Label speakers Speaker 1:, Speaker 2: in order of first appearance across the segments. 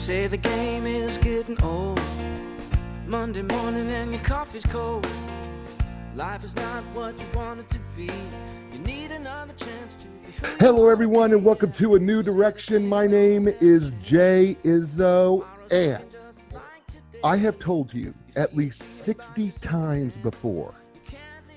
Speaker 1: say the game is getting old. Monday morning and your coffee's cold. Life is not what you want it to be. You need another chance to be who you
Speaker 2: Hello, everyone, and welcome to A New Direction. My name is Jay Izzo, and I have told you at least 60 times before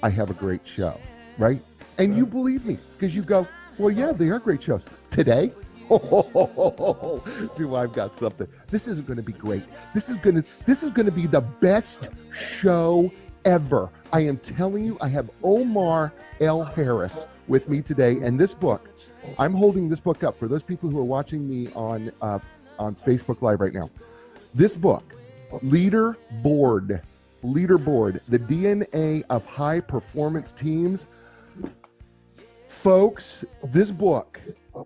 Speaker 2: I have a great show, right? And you believe me because you go, well, yeah, they are great shows. Today? Oh, do I've got something. This isn't going to be great. This is going to be the best show ever. I am telling you, I have Omar L. Harris with me today, and this book, I'm holding this book up for those people who are watching me on Facebook Live right now. This book, Leaderboard, the DNA of high performance teams. Folks, this book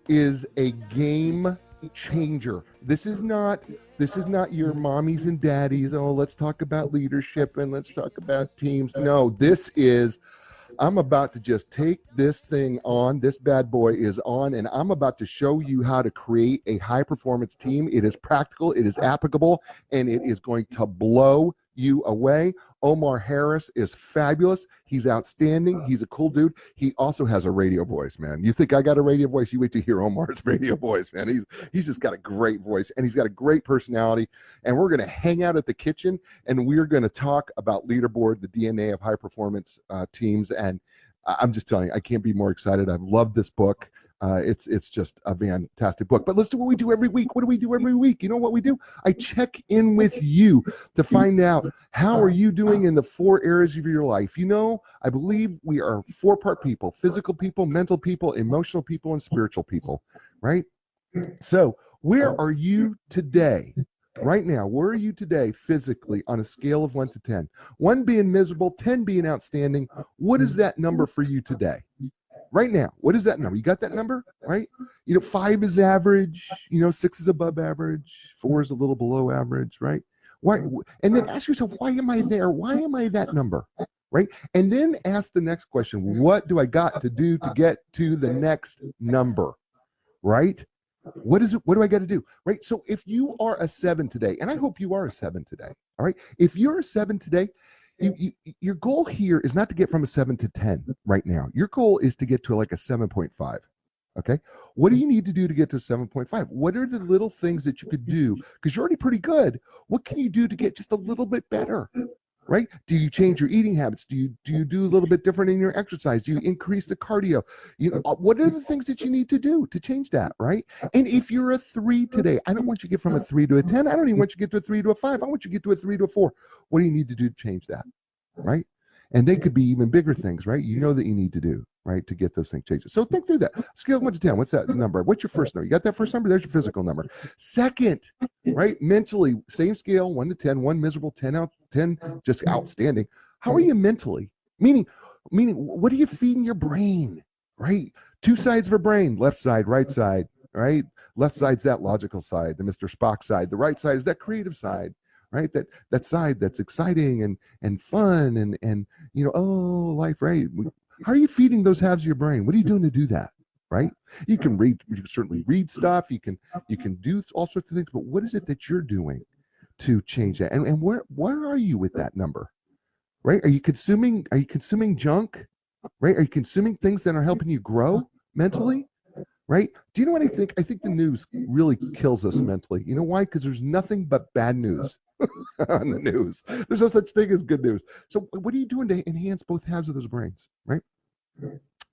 Speaker 2: is a game changer. This is not your mommies and daddies. Oh, let's talk about leadership and let's talk about teams. No, I'm about to just take this thing on. This bad boy is on, and I'm about to show you how to create a high-performance team. It is practical, it is applicable, and it is going to blow you away. Omar Harris is fabulous. He's outstanding. He's a cool dude. He also has a radio voice, man. You think I got a radio voice? You wait to hear Omar's radio voice, man. He's just got a great voice, and he's got a great personality. And we're going to hang out at the kitchen, and we're going to talk about Leaderboard, the DNA of high-performance teams. And I'm just telling you, I can't be more excited. I've loved this book. It's just a fantastic book. But let's do what we do every week. What do we do every week? You know what we do? I check in with you to find out how are you doing in the 4 areas of your life. You know, I believe we are 4-part people: physical people, mental people, emotional people, and spiritual people, right? So where are you today? Right now, where are you today physically on a scale of 1 to 10? 1 being miserable, 10 being outstanding. What is that number for you today? Right now, what is that number? You got that number, right? 5 is average, 6 is above average, 4 is a little below average, right? Why? And then ask yourself, why am I there? Why am I that number, right? And then ask the next question, what do I got to do to get to the next number, right? What is it? What do I got to do, right? So if you are a 7 today, and I hope you are a 7 today, all right? If you're a 7 today, your goal here is not to get from a 7 to 10 right now. Your goal is to get to like a 7.5. Okay? What do you need to do to get to 7.5? What are the little things that you could do? Because you're already pretty good. What can you do to get just a little bit better? Right? Do you change your eating habits? Do you do a little bit different in your exercise? Do you increase the cardio? What are the things that you need to do to change that, right? And if you're a 3 today, I don't want you to get from a 3 to a 10. I don't even want you to get to a 3 to a 5. I want you to get to a 3 to a 4. What do you need to do to change that, right? And they could be even bigger things, right? You know that you need to do, right, to get those things changed. So think through that. Scale 1 to 10. What's that number? What's your first number? You got that first number? There's your physical number. Second, right, mentally, same scale, 1 to 10, 1 miserable, 10 out, 10 just outstanding. How are you mentally? Meaning, what are you feeding your brain, right? 2 sides of a brain, left side, right side, right? Left side's that logical side, the Mr. Spock side. The right side is that creative side. Right, that side that's exciting and fun and life, right? How are you feeding those halves of your brain? What are you doing to do that, right? You can certainly read stuff, you can do all sorts of things, but what is it that you're doing to change that? And where are you with that number, right? Are you consuming junk, right? Are you consuming things that are helping you grow mentally? Right? Do you know what I think? I think the news really kills us mentally. You know why? Because there's nothing but bad news on the news. There's no such thing as good news. So what are you doing to enhance both halves of those brains, right?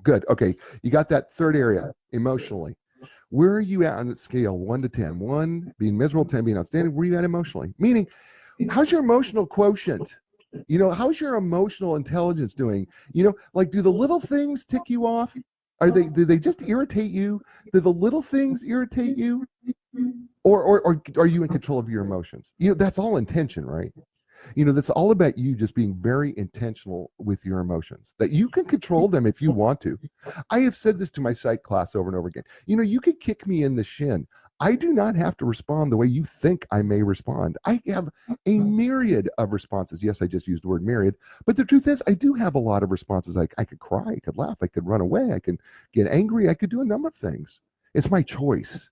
Speaker 2: Good. Okay. You got that third area, emotionally. Where are you at on the scale, 1 to 10? 1 being miserable, 10 being outstanding. Where are you at emotionally? Meaning, how's your emotional quotient? How's your emotional intelligence doing? Like, do the little things tick you off? Do they just irritate you? Do the little things irritate you? Or are you in control of your emotions? That's all intention, right? That's all about you just being very intentional with your emotions, that you can control them if you want to. I have said this to my psych class over and over again. You could kick me in the shin. I do not have to respond the way you think I may respond. I have a myriad of responses. Yes, I just used the word myriad, but the truth is I do have a lot of responses. I could cry, I could laugh, I could run away, I could get angry, I could do a number of things. It's my choice.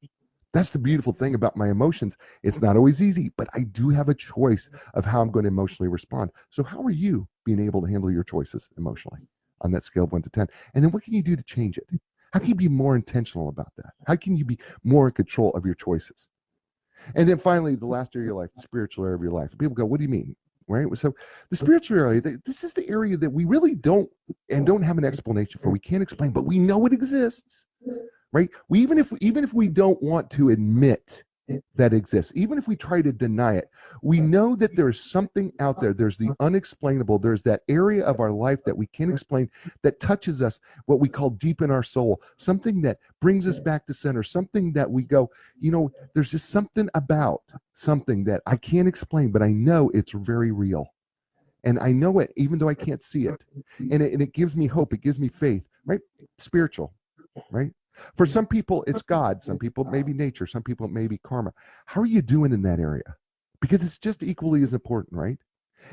Speaker 2: That's the beautiful thing about my emotions. It's not always easy, but I do have a choice of how I'm going to emotionally respond. So how are you being able to handle your choices emotionally on that scale of 1 to 10? And then what can you do to change it? How can you be more intentional about that? How can you be more in control of your choices? And then finally, the last area of your life, the spiritual area of your life. People go, what do you mean? Right? So the spiritual area, this is the area that we really don't have an explanation for. We can't explain, but we know it exists. Right? Even if we don't want to admit that exists, even if we try to deny it, we know that there's something out there. There's the unexplainable. There's that area of our life that we can't explain that touches us, what we call deep in our soul, something that brings us back to center, something that we go, there's just something about something that I can't explain, but I know it's very real. And I know it even though I can't see it. And it gives me hope. It gives me faith, right? Spiritual, right? For some people, it's God. Some people, maybe nature. Some people, maybe karma. How are you doing in that area? Because it's just equally as important, right?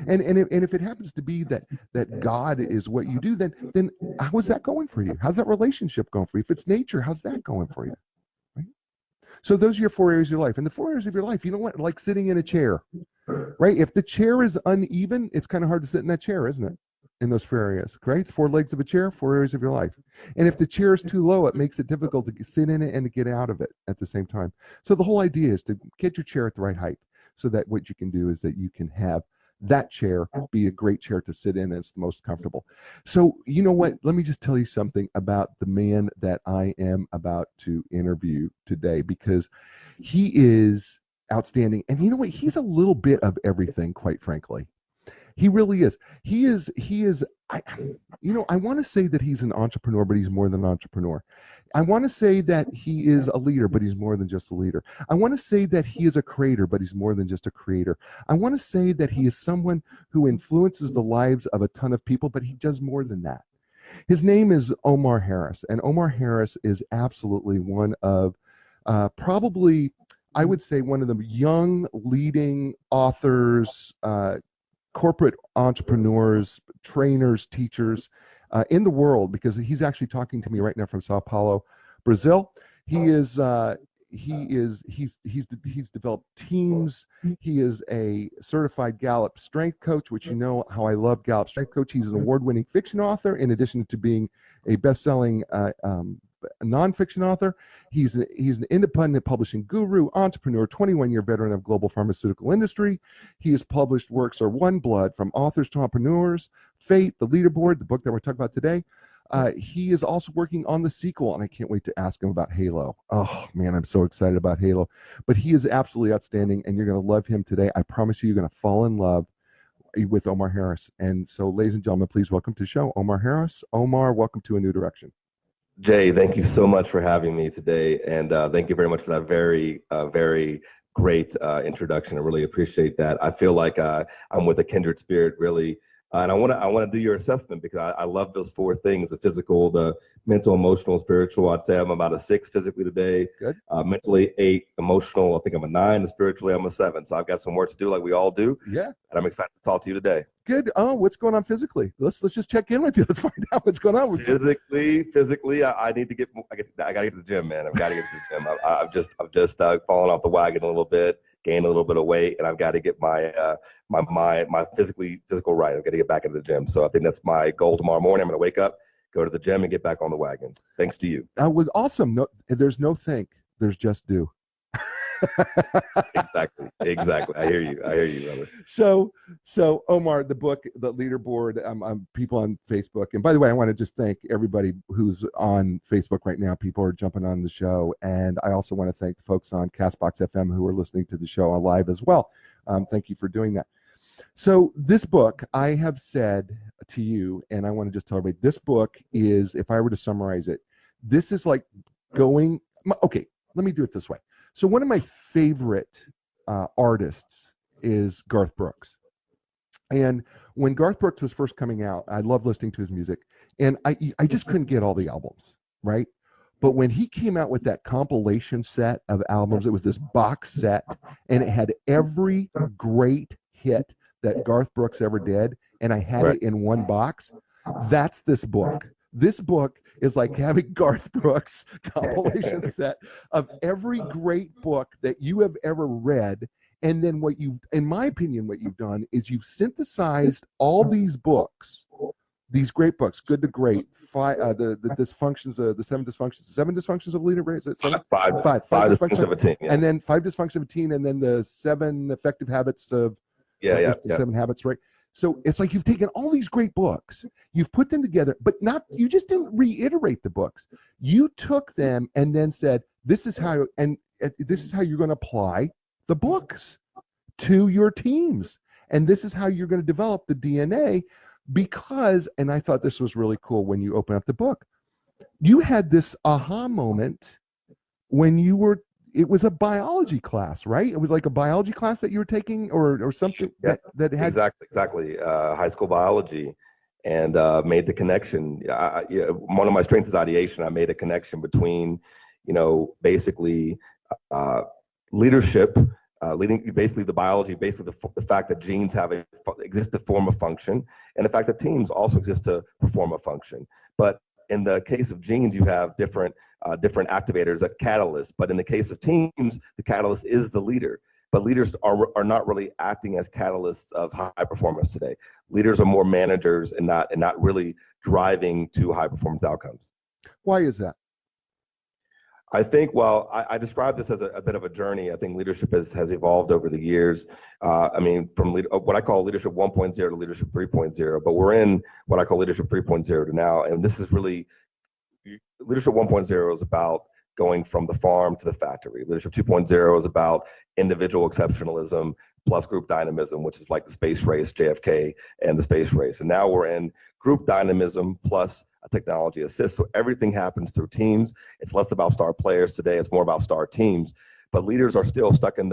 Speaker 2: And if it happens to be that God is what you do, then how is that going for you? How's that relationship going for you? If it's nature, how's that going for you? Right? So those are your 4 areas of your life. And the 4 areas of your life, you know what? Like sitting in a chair, right? If the chair is uneven, it's kind of hard to sit in that chair, isn't it? In those 4 areas, right? It's 4 legs of a chair, 4 areas of your life. And if the chair is too low, it makes it difficult to sit in it and to get out of it at the same time. So the whole idea is to get your chair at the right height so that what you can do is that you can have that chair be a great chair to sit in and it's the most comfortable. So you know what? Let me just tell you something about the man that I am about to interview today, because he is outstanding. And you know what? He's a little bit of everything, quite frankly. He really is. He is, I want to say that he's an entrepreneur, but he's more than an entrepreneur. I want to say that he is a leader, but he's more than just a leader. I want to say that he is a creator, but he's more than just a creator. I want to say that he is someone who influences the lives of a ton of people, but he does more than that. His name is Omar Harris, and Omar Harris is absolutely one of probably, I would say, one of the young leading authors, corporate entrepreneurs, trainers, teachers in the world, because he's actually talking to me right now from Sao Paulo, Brazil. He's developed teams. He is a certified Gallup Strength Coach, which you know how I love Gallup Strength Coach. He's an award-winning fiction author, in addition to being a best-selling nonfiction author. He's an independent publishing guru, entrepreneur, 21-year veteran of global pharmaceutical industry. He has published works are One Blood, From Authors to Entrepreneurs, Fate, The Leaderboard, the book that we're talking about today. He is also working on the sequel, and I can't wait to ask him about Halo. Oh, man, I'm so excited about Halo. But he is absolutely outstanding, and you're going to love him today. I promise you, you're going to fall in love with Omar Harris. And so, ladies and gentlemen, please welcome to the show, Omar Harris. Omar, welcome to A New Direction.
Speaker 3: Jay, thank you so much for having me today, and thank you very much for that very great introduction. I really appreciate that. I feel like I'm with a kindred spirit, really, and I want to do your assessment, because I love those 4 things: the physical, the mental, emotional, spiritual. I'd say I'm about a 6 physically today.
Speaker 2: Good.
Speaker 3: Mentally 8, emotional I think I'm a 9, and spiritually I'm a 7. So I've got some work to do, like we all do.
Speaker 2: Yeah.
Speaker 3: And I'm excited to talk to you today.
Speaker 2: Good. Oh, what's going on physically? Let's just check in with you. Let's find out what's going on with you.
Speaker 3: Physically, I need to get. I got to get to the gym, man. I've got to get to the gym. I've just fallen off the wagon a little bit, gained a little bit of weight, and I've got to get my physical right. I've got to get back into the gym. So I think that's my goal tomorrow morning. I'm going to wake up, go to the gym, and get back on the wagon. Thanks to you.
Speaker 2: Awesome. No, there's no think. There's just do.
Speaker 3: Exactly. I hear you, brother.
Speaker 2: So Omar, the book, The Leaderboard, people on Facebook. And by the way, I want to just thank everybody who's on Facebook right now. People are jumping on the show. And I also want to thank the folks on Castbox FM who are listening to the show live as well. Thank you for doing that. So this book, I have said to you, and I want to just tell everybody, this book is, if I were to summarize it, this is like going, okay, let me do it this way. So one of my favorite artists is Garth Brooks. And when Garth Brooks was first coming out, I loved listening to his music. And I just couldn't get all the albums, right? But when he came out with that compilation set of albums, it was this box set, and it had every great hit that Garth Brooks ever did, and I had it in one box. That's this book. This book is like having Garth Brooks compilation set of every great book that you have ever read. And then in my opinion, what you've done is you've synthesized all these books, these great books, Good to Great, the dysfunctions, the seven dysfunctions of leader, right? Is it seven? Five
Speaker 3: dysfunctions of a team, yeah.
Speaker 2: And then 5 dysfunctions of a team, and then the 7 effective habits of,
Speaker 3: yeah.
Speaker 2: 7 habits, right? So it's like you've taken all these great books, you've put them together, but you just didn't reiterate the books. You took them and then said, this is how you're going to apply the books to your teams. And this is how you're going to develop the DNA. Because, and I thought this was really cool when you open up the book, you had this aha moment when it was a biology class, right? It was like a biology class that you were taking or something that had.
Speaker 3: Exactly. High school biology, and made the connection. One of my strengths is ideation. I made a connection between, basically leadership, leading, basically the biology, basically the fact that genes exist to form a function, and the fact that teams also exist to perform a function. But in the case of genes, you have different activators, like catalysts. But in the case of teams, the catalyst is the leader. But leaders are not really acting as catalysts of high performance today. Leaders are more managers and not really driving to high performance outcomes.
Speaker 2: Why is that?
Speaker 3: I think, I describe this as a bit of a journey. I think leadership has evolved over the years. From what I call leadership 1.0 to leadership 3.0, but we're in what I call leadership 3.0 to now. And this is really, leadership 1.0 is about going from the farm to the factory. Leadership 2.0 is about individual exceptionalism plus group dynamism, which is like the space race, JFK and the space race. And now we're in group dynamism plus a technology assist. So everything happens through teams. It's less about star players today. It's more about star teams. But leaders are still stuck in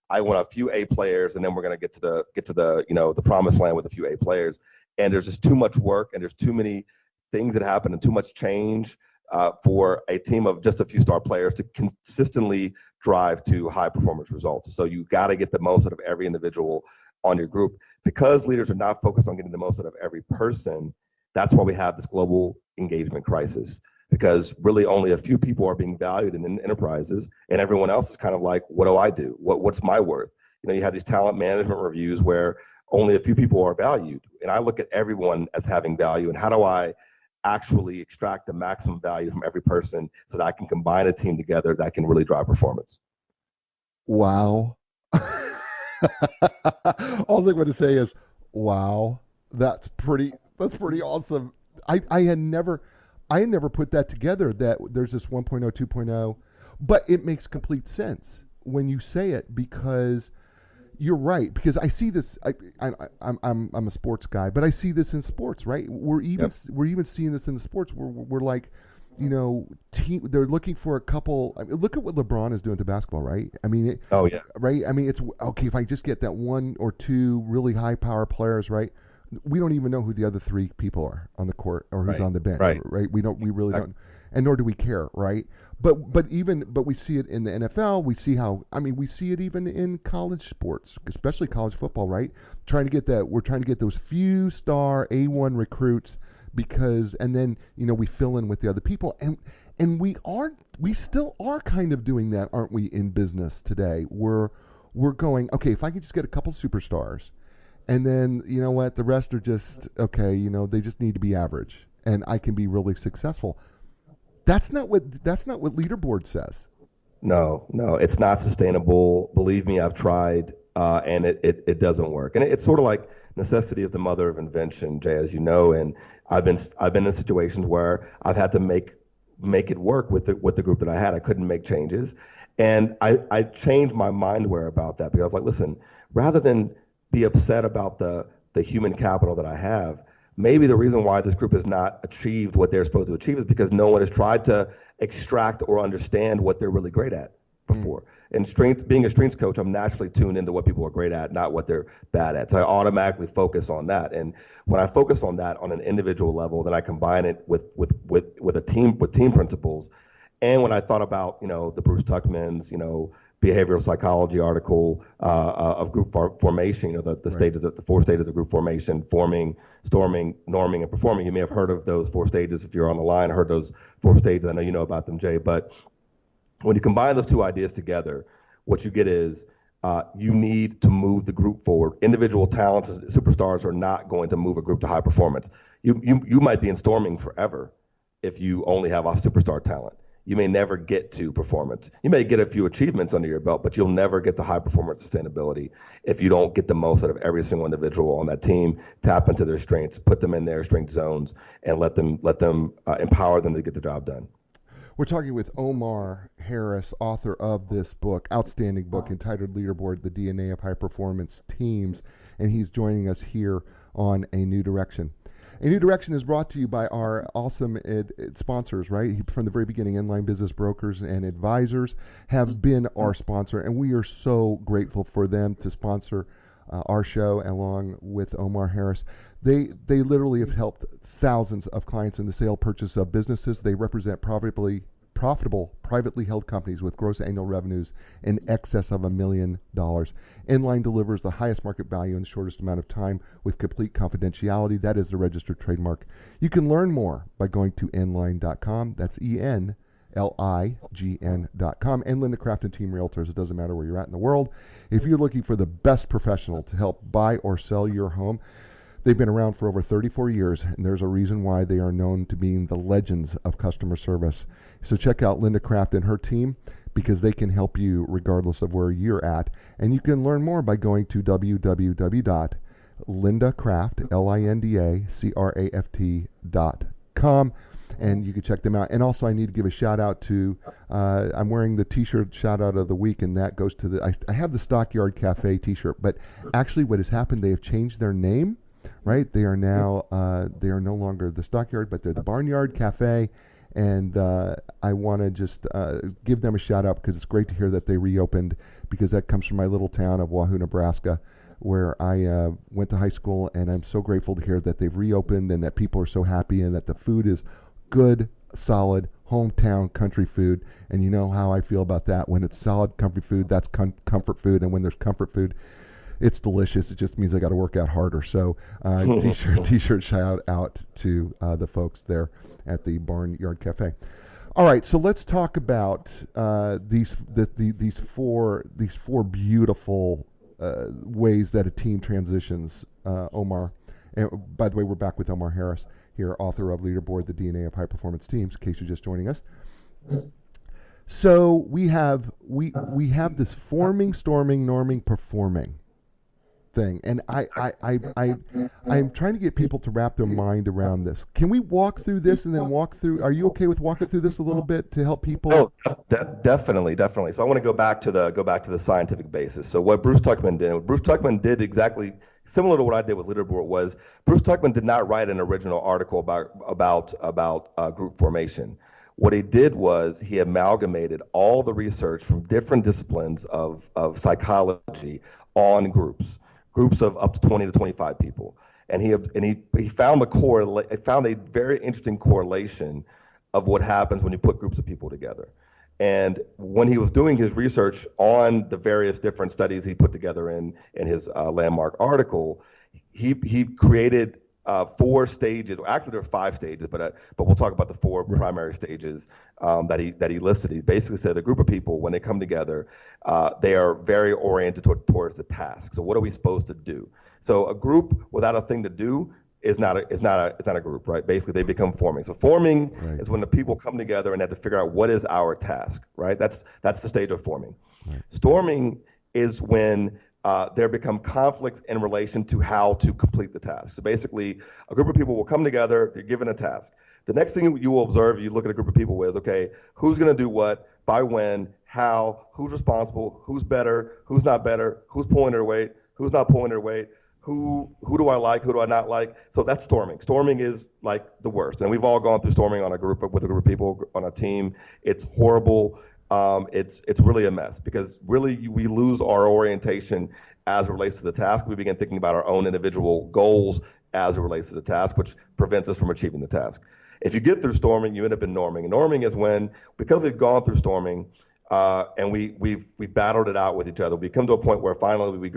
Speaker 3: I want a few A players, and then we're going to get to the promised land with a few A players. And there's just too much work, and there's too many things that happen, and too much change for a team of just a few star players to consistently drive to high performance results. So you got to get the most out of every individual on your group. Because leaders are not focused on getting the most out of every person, that's why we have this global engagement crisis, because really only a few people are being valued in enterprises, and everyone else is kind of like, what do I do? What's my worth? You have these talent management reviews where only a few people are valued. And I look at everyone as having value, and how do I actually extract the maximum value from every person so that I can combine a team together that can really drive performance.
Speaker 2: Wow. All I'm going to say is, wow, that's pretty awesome. I had never put that together, that there's this 1.0, 2.0, but it makes complete sense when you say it, because you're right. Because I see this, I'm a sports guy, but I see this in sports, right? We're even seeing this in the sports where we're like, they're looking for a couple. Look at what LeBron is doing to basketball, right? Right. It's okay if I just get that 1 or 2 really high power players, right? We don't even know who the other 3 people are on the court or who's on the bench, right? We really don't, and nor do we care, right? But we see it in the NFL. We see it even in college sports, especially college football, right? We're trying to get those few star A1 recruits, because, and then we fill in with the other people, and we still are kind of doing that, aren't we, in business today? We're going, okay, if I can just get a couple superstars, and then the rest are just okay, they just need to be average, and I can be really successful. That's not what leaderboard says.
Speaker 3: No, it's not sustainable. Believe me, I've tried, and it doesn't work. And it's sort of like necessity is the mother of invention, Jay, as you know. And I've been in situations where I've had to make it work with the group that I had. I couldn't make changes, and I changed my mindware about that, because I was like, listen, rather than be upset about the human capital that I have, maybe the reason why this group has not achieved what they're supposed to achieve is because no one has tried to extract or understand what they're really great at before. And being a strengths coach, I'm naturally tuned into what people are great at, not what they're bad at. So I automatically focus on that. And when I focus on that on an individual level, then I combine it with team principles. And when I thought about, the Bruce Tuckmans, behavioral psychology article of group formation, the stages, the 4 stages of group formation: forming, storming, norming, and performing. You may have heard of those 4 stages if you're on the line. I heard those 4 stages. I know you know about them, Jay. But when you combine those 2 ideas together, what you get is you need to move the group forward. Individual talents, superstars, are not going to move a group to high performance. You might be in storming forever if you only have a superstar talent. You may never get to performance. You may get a few achievements under your belt, but you'll never get to high performance sustainability if you don't get the most out of every single individual on that team, tap into their strengths, put them in their strength zones, and let them empower them to get the job done.
Speaker 2: We're talking with Omar Harris, author of this book, outstanding book entitled Leaderboard, The DNA of High Performance Teams, and he's joining us here on A New Direction. A New Direction is brought to you by our awesome sponsors, right? From the very beginning, Inline Business Brokers and Advisors have been our sponsor, and we are so grateful for them to sponsor our show along with Omar Harris. They literally have helped thousands of clients in the sale purchase of businesses. They represent profitable privately held companies with gross annual revenues in excess of $1 million. Inline delivers the highest market value in the shortest amount of time with complete confidentiality. That is the registered trademark. You can learn more by going to inline.com. That's ENLIGN.com. And Linda Craft and Team Realtors. It doesn't matter where you're at in the world. If you're looking for the best professional to help buy or sell your home, they've been around for over 34 years, and there's a reason why they are known to being the legends of customer service. So check out Linda Craft and her team, because they can help you regardless of where you're at. And you can learn more by going to www.lindacraft.com, and you can check them out. And also, I need to give a shout out to, I'm wearing the t-shirt shout out of the week, and that goes to I have the Stockyard Cafe t-shirt, but actually what has happened, they have changed their name, right? They are now, they are no longer the Stockyard, but they're the Barnyard Cafe. And I want to just give them a shout out, because it's great to hear that they reopened, because that comes from my little town of Wahoo, Nebraska, where I went to high school, and I'm so grateful to hear that they've reopened and that people are so happy and that the food is good, solid, hometown country food. And you know how I feel about that. When it's solid country food, that's comfort food, and when there's comfort food, it's delicious. It just means I got to work out harder. So t-shirt shout out to the folks there at the Barnyard Cafe. All right, so let's talk about these four beautiful ways that a team transitions. Omar, and by the way, we're back with Omar Harris here, author of Leaderboard, The DNA of High Performance Teams, in case you're just joining us. So we have this forming, storming, norming, performing thing, and I'm trying to get people to wrap their mind around this. Can we walk through this and then walk through? Are you okay with walking through this a little bit to help people?
Speaker 3: Oh, definitely. So I want to go back to the scientific basis. So what Bruce Tuckman did exactly similar to what I did with Leaderboard was Bruce Tuckman did not write an original article about group formation. What he did was he amalgamated all the research from different disciplines of psychology on groups of up to 20 to 25 people, and he found a very interesting correlation of what happens when you put groups of people together. And when he was doing his research on the various different studies he put together in his landmark article, he created 4 stages. Actually, there are 5 stages, but we'll talk about the 4 primary stages that he listed. He basically said a group of people, when they come together, they are very oriented towards the task. So what are we supposed to do? So a group without a thing to do is not a group, right? Basically, they become forming. So forming is when the people come together and have to figure out what is our task, right? That's the stage of forming. Right. Storming is when there become conflicts in relation to how to complete the task. So basically, a group of people will come together, they're given a task. The next thing you will observe, you look at a group of people is, okay, who's going to do what, by when, how, who's responsible, who's better, who's not better, who's pulling their weight, who's not pulling their weight, who do I like, who do I not like. So that's storming. Storming is like the worst. And we've all gone through storming with a group of people on a team. It's horrible. It's really a mess, because really we lose our orientation as it relates to the task. We begin thinking about our own individual goals as it relates to the task, which prevents us from achieving the task. If you get through storming, you end up in norming. And norming is when, because we've gone through storming, and we battled it out with each other. We come to a point where finally we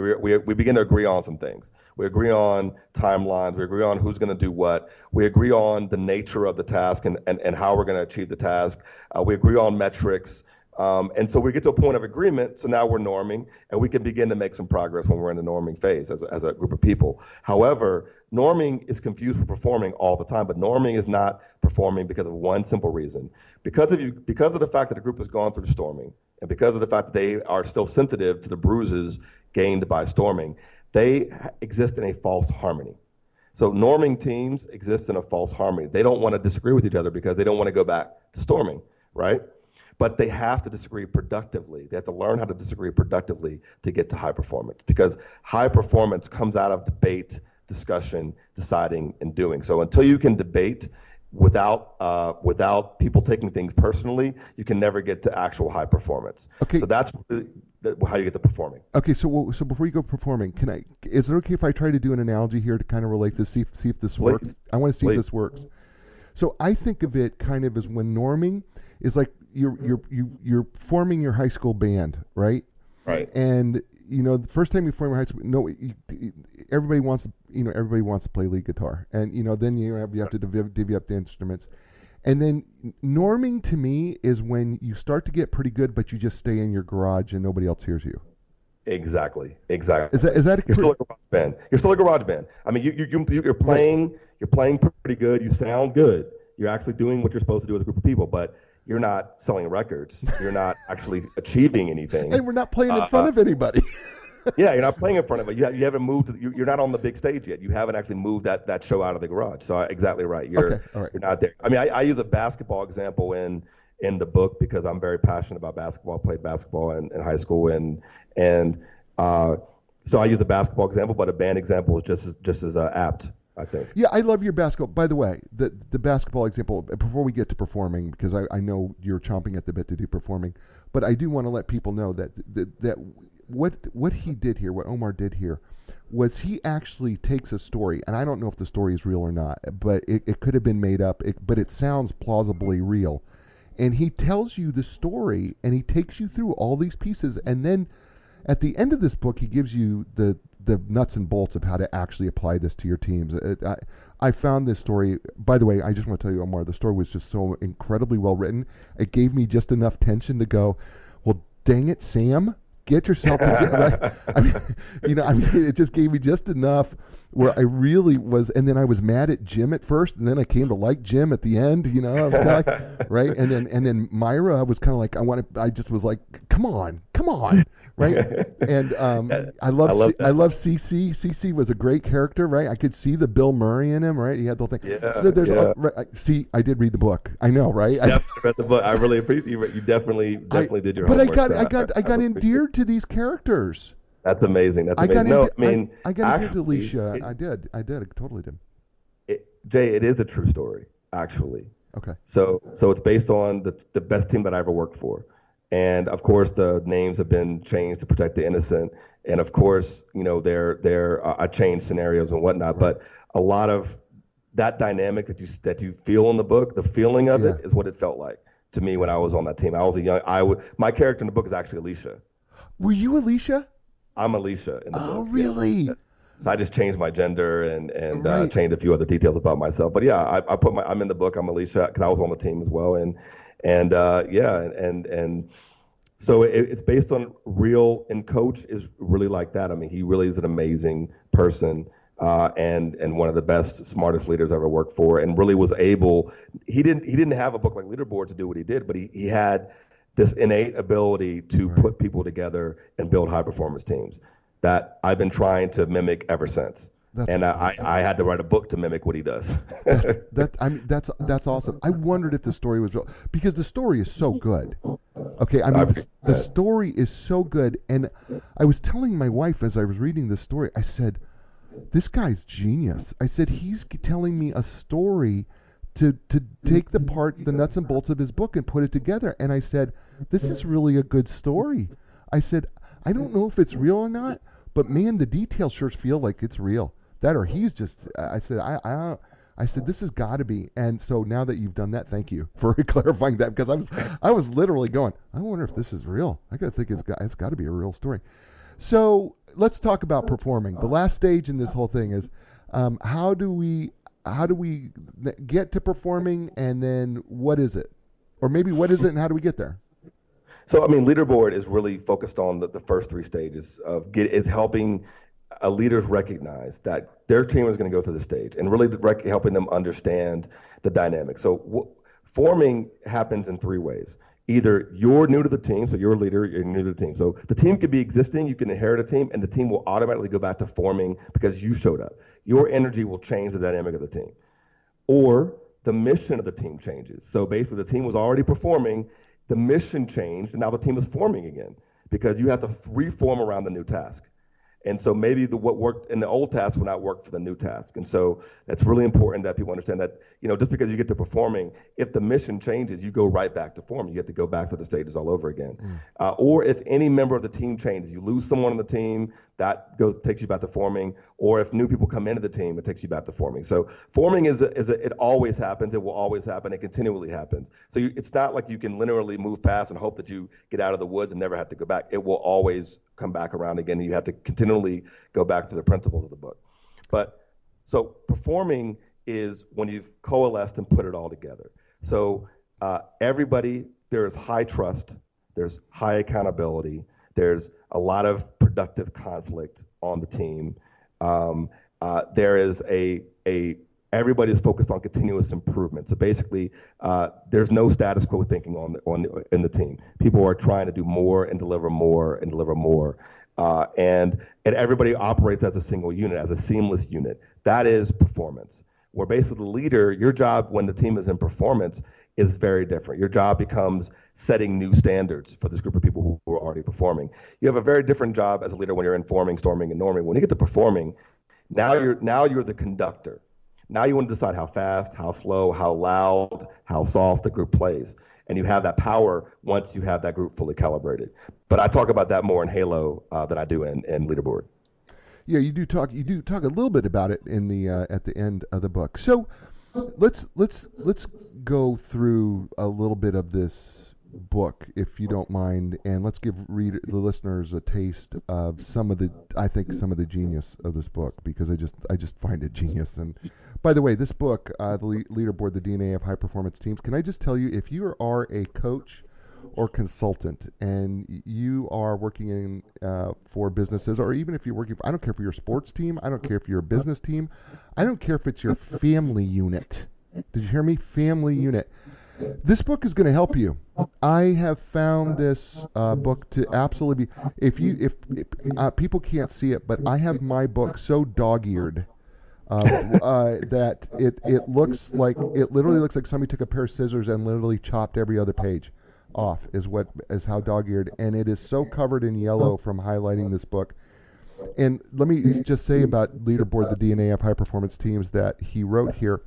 Speaker 3: begin to agree on some things. We agree on timelines. We agree on who's going to do what. We agree on the nature of the task and how we're going to achieve the task. We agree on metrics. And so we get to a point of agreement. So now we're norming, and we can begin to make some progress when we're in the norming phase as a group of people. However, norming is confused with performing all the time, but norming is not performing because of one simple reason. Because of the fact that the group has gone through storming, and because of the fact that they are still sensitive to the bruises gained by storming, they exist in a false harmony. So norming teams exist in a false harmony. They don't want to disagree with each other because they don't want to go back to storming, right? But they have to disagree productively. They have to learn how to disagree productively to get to high performance, because high performance comes out of debate, discussion, deciding, and doing. So until you can debate without people taking things personally, you can never get to actual high performance. Okay. So that's how you get to performing.
Speaker 2: Okay. So before you go performing, is it okay if I try to do an analogy here to kind of relate this, see if this works? I want to see if this works. So I think of it kind of as when norming is like you're forming your high school band, right?
Speaker 3: Right.
Speaker 2: And the first time you form your high school, everybody wants to play lead guitar, and then you have to divvy up the instruments, and then norming to me is when you start to get pretty good, but you just stay in your garage and nobody else hears you.
Speaker 3: Exactly.
Speaker 2: Is that
Speaker 3: you're still a garage band? You're still a garage band. I mean, you're playing pretty good. You sound good. You're actually doing what you're supposed to do with a group of people, but you're not selling records. You're not actually achieving anything.
Speaker 2: And we're not playing in front of anybody.
Speaker 3: Yeah, you're not playing in front of it. You haven't moved. You're not on the big stage yet. You haven't actually moved that show out of the garage. So exactly right. You're not there. I mean, I use a basketball example in the book because I'm very passionate about basketball. I played basketball in high school, and so I use a basketball example, but a band example is just as apt, I think.
Speaker 2: Yeah, I love your basketball. By the way, the basketball example, before we get to performing, because I know you're chomping at the bit to do performing, but I do want to let people know that what he did here, what Omar did here, was he actually takes a story, and I don't know if the story is real or not, but it could have been made up, but it sounds plausibly real. And he tells you the story, and he takes you through all these pieces, and then at the end of this book, he gives you the nuts and bolts of how to actually apply this to your teams. I found this story, by the way, I just want to tell you, Omar, the story was just so incredibly well written. It gave me just enough tension to go, well, dang it, Sam, get yourself together. Right? It just gave me just enough where I really was, and then I was mad at Jim at first, and then I came to like Jim at the end. I was kind of like, right, and then Myra, I was kind of like, I just was like, come on, right, and I love CC. CC was a great character, right? I could see the Bill Murray in him, right? He had the whole thing.
Speaker 3: Yeah.
Speaker 2: So there's see, I did read the book. I know, right?
Speaker 3: I definitely read the book. I really appreciate you. Definitely did your homework.
Speaker 2: But I got endeared to these characters.
Speaker 3: That's amazing. That's amazing.
Speaker 2: I got into Alicia. I did. I totally did.
Speaker 3: Jay, it is a true story, actually.
Speaker 2: Okay.
Speaker 3: So it's based on the best team that I ever worked for. And of course, the names have been changed to protect the innocent. And of course, I changed scenarios and whatnot. But a lot of that dynamic that you feel in the book, the feeling of it is what it felt like to me when I was on that team. I was my character in the book is actually Alicia.
Speaker 2: Were you Alicia?
Speaker 3: I'm Alicia in the book.
Speaker 2: Oh, really?
Speaker 3: Yeah. So I just changed my gender and changed a few other details about myself. But yeah, I'm in the book. I'm Alicia because I was on the team as well. And so it's based on real, and Coach is really like that. I mean, he really is an amazing person and one of the best, smartest leaders I've ever worked for, and really was able. He didn't have a book like Leaderboard to do what he did, but he had this innate ability to put people together and build high performance teams that I've been trying to mimic ever since. I had to write a book to mimic what he does.
Speaker 2: That's awesome. I wondered if the story was real because the story is so good. Okay, the story is so good, and I was telling my wife as I was reading this story, I said, "This guy's genius." I said, "He's telling me a story to take the nuts and bolts of his book and put it together." And I said, "This is really a good story." I said, "I don't know if it's real or not, but man, the details sure feel like it's real." That or he's just. I said, I said, this has got to be. And so now that you've done that, thank you for clarifying that, because I was literally going, I wonder if this is real. I got to think it's got to be a real story. So let's talk about performing. The last stage in this whole thing is how do we get to performing, and then what is it? Or maybe what is it and how do we get there?
Speaker 3: So, I mean, leaderboard is really focused on the first three stages is helping leaders recognize that their team is going to go through the stage and really helping them understand the dynamic. So forming happens in three ways. Either you're new to the team, so you're a leader, you're new to the team. So the team could be existing, you can inherit a team, and the team will automatically go back to forming because you showed up. Your energy will change the dynamic of the team. Or the mission of the team changes. So basically the team was already performing, the mission changed, and now the team is forming again because you have to reform around the new task. And so maybe what worked in the old task will not work for the new task. And so that's really important that people understand that, just because you get to performing, if the mission changes, you go right back to forming. You have to go back to the stages all over again. Or if any member of the team changes, you lose someone on the team, that takes you back to forming. Or if new people come into the team, it takes you back to forming. So forming it always happens. It will always happen. It continually happens. So it's not like you can linearly move past and hope that you get out of the woods and never have to go back. It will always come back around again. You have to continually go back to the principles of the book. But so performing is when you've coalesced and put it all together. So everybody, there's high trust, there's high accountability, there's a lot of productive conflict on the team. There is everybody's focused on continuous improvement. So basically, there's no status quo thinking in the team. People are trying to do more and deliver more and deliver more. And everybody operates as a single unit, as a seamless unit. That is performance. Where basically the leader, your job when the team is in performance is very different. Your job becomes setting new standards for this group of people who are already performing. You have a very different job as a leader when you're in forming, storming, and norming. When you get to performing, now you're the conductor. Now you want to decide how fast, how slow, how loud, how soft the group plays. And you have that power once you have that group fully calibrated. But I talk about that more in Halo than I do in Leaderboard.
Speaker 2: Yeah, you do talk a little bit about it in the at the end of the book. So let's go through a little bit of this book, if you don't mind, and let's give the listeners a taste of some of the genius of this book, because I just find it genius. And by the way, this book, the Leaderboard, the DNA of High Performance Teams, can I just tell you, if you are a coach or consultant and you are working in for businesses, or even if you're working I don't care if you're a sports team, I don't care if you're a business team, I don't care if it's your family unit. Did you hear me? Family unit. This book is going to help you. I have found this book to absolutely be, if people can't see it, but I have my book so dog-eared that it literally looks like somebody took a pair of scissors and literally chopped every other page off, is how dog-eared, and it is so covered in yellow from highlighting this book. And let me just say about Leaderboard, the DNA of High Performance Teams, that he wrote here,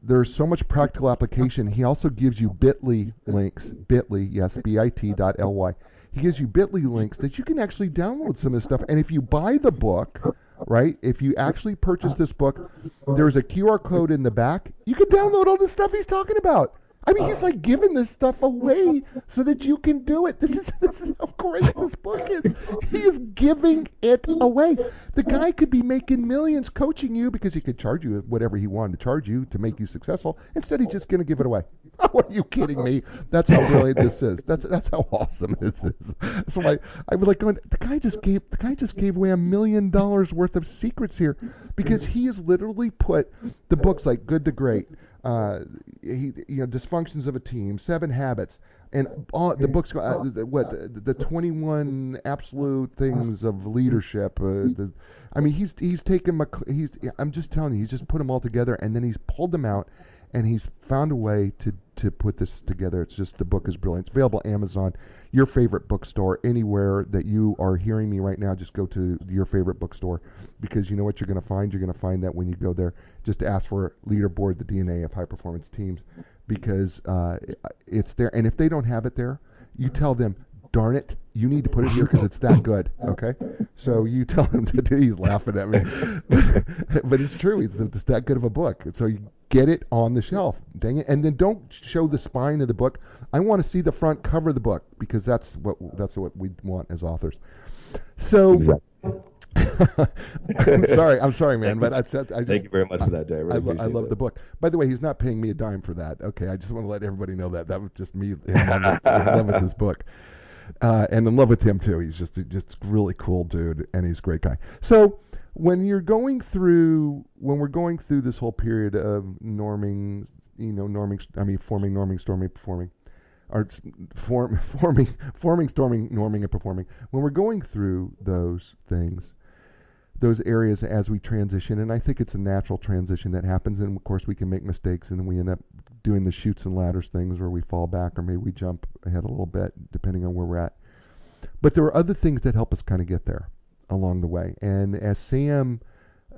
Speaker 2: there's so much practical application. He also gives you bit.ly links, bit.ly, yes, bit.ly. He gives you bit.ly links that you can actually download some of this stuff. And if you buy the book, right, if you actually purchase this book, there's a QR code in the back. You can download all the stuff he's talking about. I mean, he's like giving this stuff away so that you can do it. This is how great this book is. He is giving it away. The guy could be making millions coaching you because he could charge you whatever he wanted to charge you to make you successful. Instead, he's just going to give it away. Are you kidding me? That's how brilliant this is. That's how awesome this is. So I was like going, the guy just gave away $1 million worth of secrets here, because he has literally put the books like Good to Great, Dysfunctions of a Team, 7 Habits, and all the books, the 21 absolute things of leadership. He's taken I'm just telling you, he's just put them all together, and then he's pulled them out, and he's found a way to put this together. It's just, the book is brilliant. It's available Amazon, your favorite bookstore, anywhere that you are hearing me right now. Just go to your favorite bookstore, because you know what you're going to find. You're going to find that when you go there, just ask for Leaderboard, the DNA of High Performance Teams, because it's there. And if they don't have it there, you tell them, darn it, you need to put it here because it's that good. Okay, so you tell him to do. He's laughing at me, but it's true. It's that good of a book. So you get it on the shelf. Dang it! And then don't show the spine of the book. I want to see the front cover of the book because that's what we want as authors. So. Exactly. I'm sorry, man, but
Speaker 3: thank you very much for that, Jay. I
Speaker 2: love the book. By the way, he's not paying me a dime for that. Okay, I just want to let everybody know that was just me in love with his book, and in love with him too. He's just really cool dude, and he's a great guy. So when we're going through this whole period of norming, forming, norming, storming, performing. Or forming, storming, norming, and performing. When we're going through those things, those areas as we transition, and I think it's a natural transition that happens, and of course we can make mistakes, and we end up doing the chutes and ladders things where we fall back, or maybe we jump ahead a little bit, depending on where we're at. But there are other things that help us kind of get there along the way. And as Sam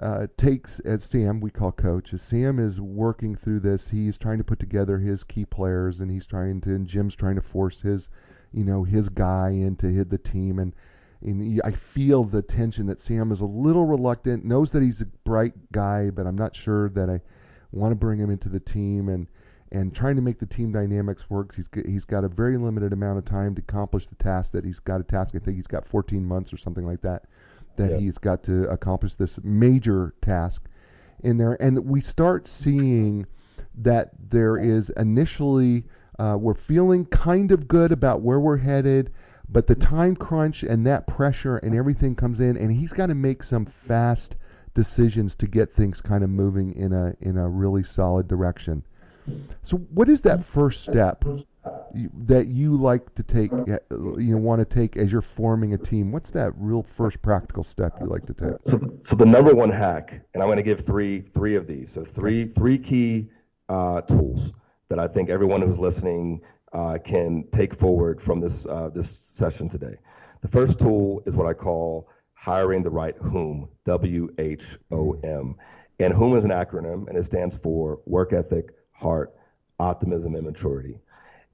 Speaker 2: we call coach, as Sam is working through this, he's trying to put together his key players, and Jim's trying to force his guy into the team, and I feel the tension that Sam is a little reluctant, knows that he's a bright guy, but I'm not sure that I want to bring him into the team, and trying to make the team dynamics work. He's got a very limited amount of time to accomplish the task that he's got. I think he's got 14 months or something like that. He's got to accomplish this major task in there. And we start seeing that there is initially, we're feeling kind of good about where we're headed, but the time crunch and that pressure and everything comes in, and he's got to make some fast decisions to get things kind of moving in a really solid direction. So what is that first step that you like to take, want to take as you're forming a team? What's that real first practical step you like to take?
Speaker 3: So the number one hack, and I'm going to give three of these. So three key tools that I think everyone who's listening can take forward from this session today. The first tool is what I call hiring the right whom, WHOM. And whom is an acronym, and it stands for work ethic, heart, optimism, and maturity.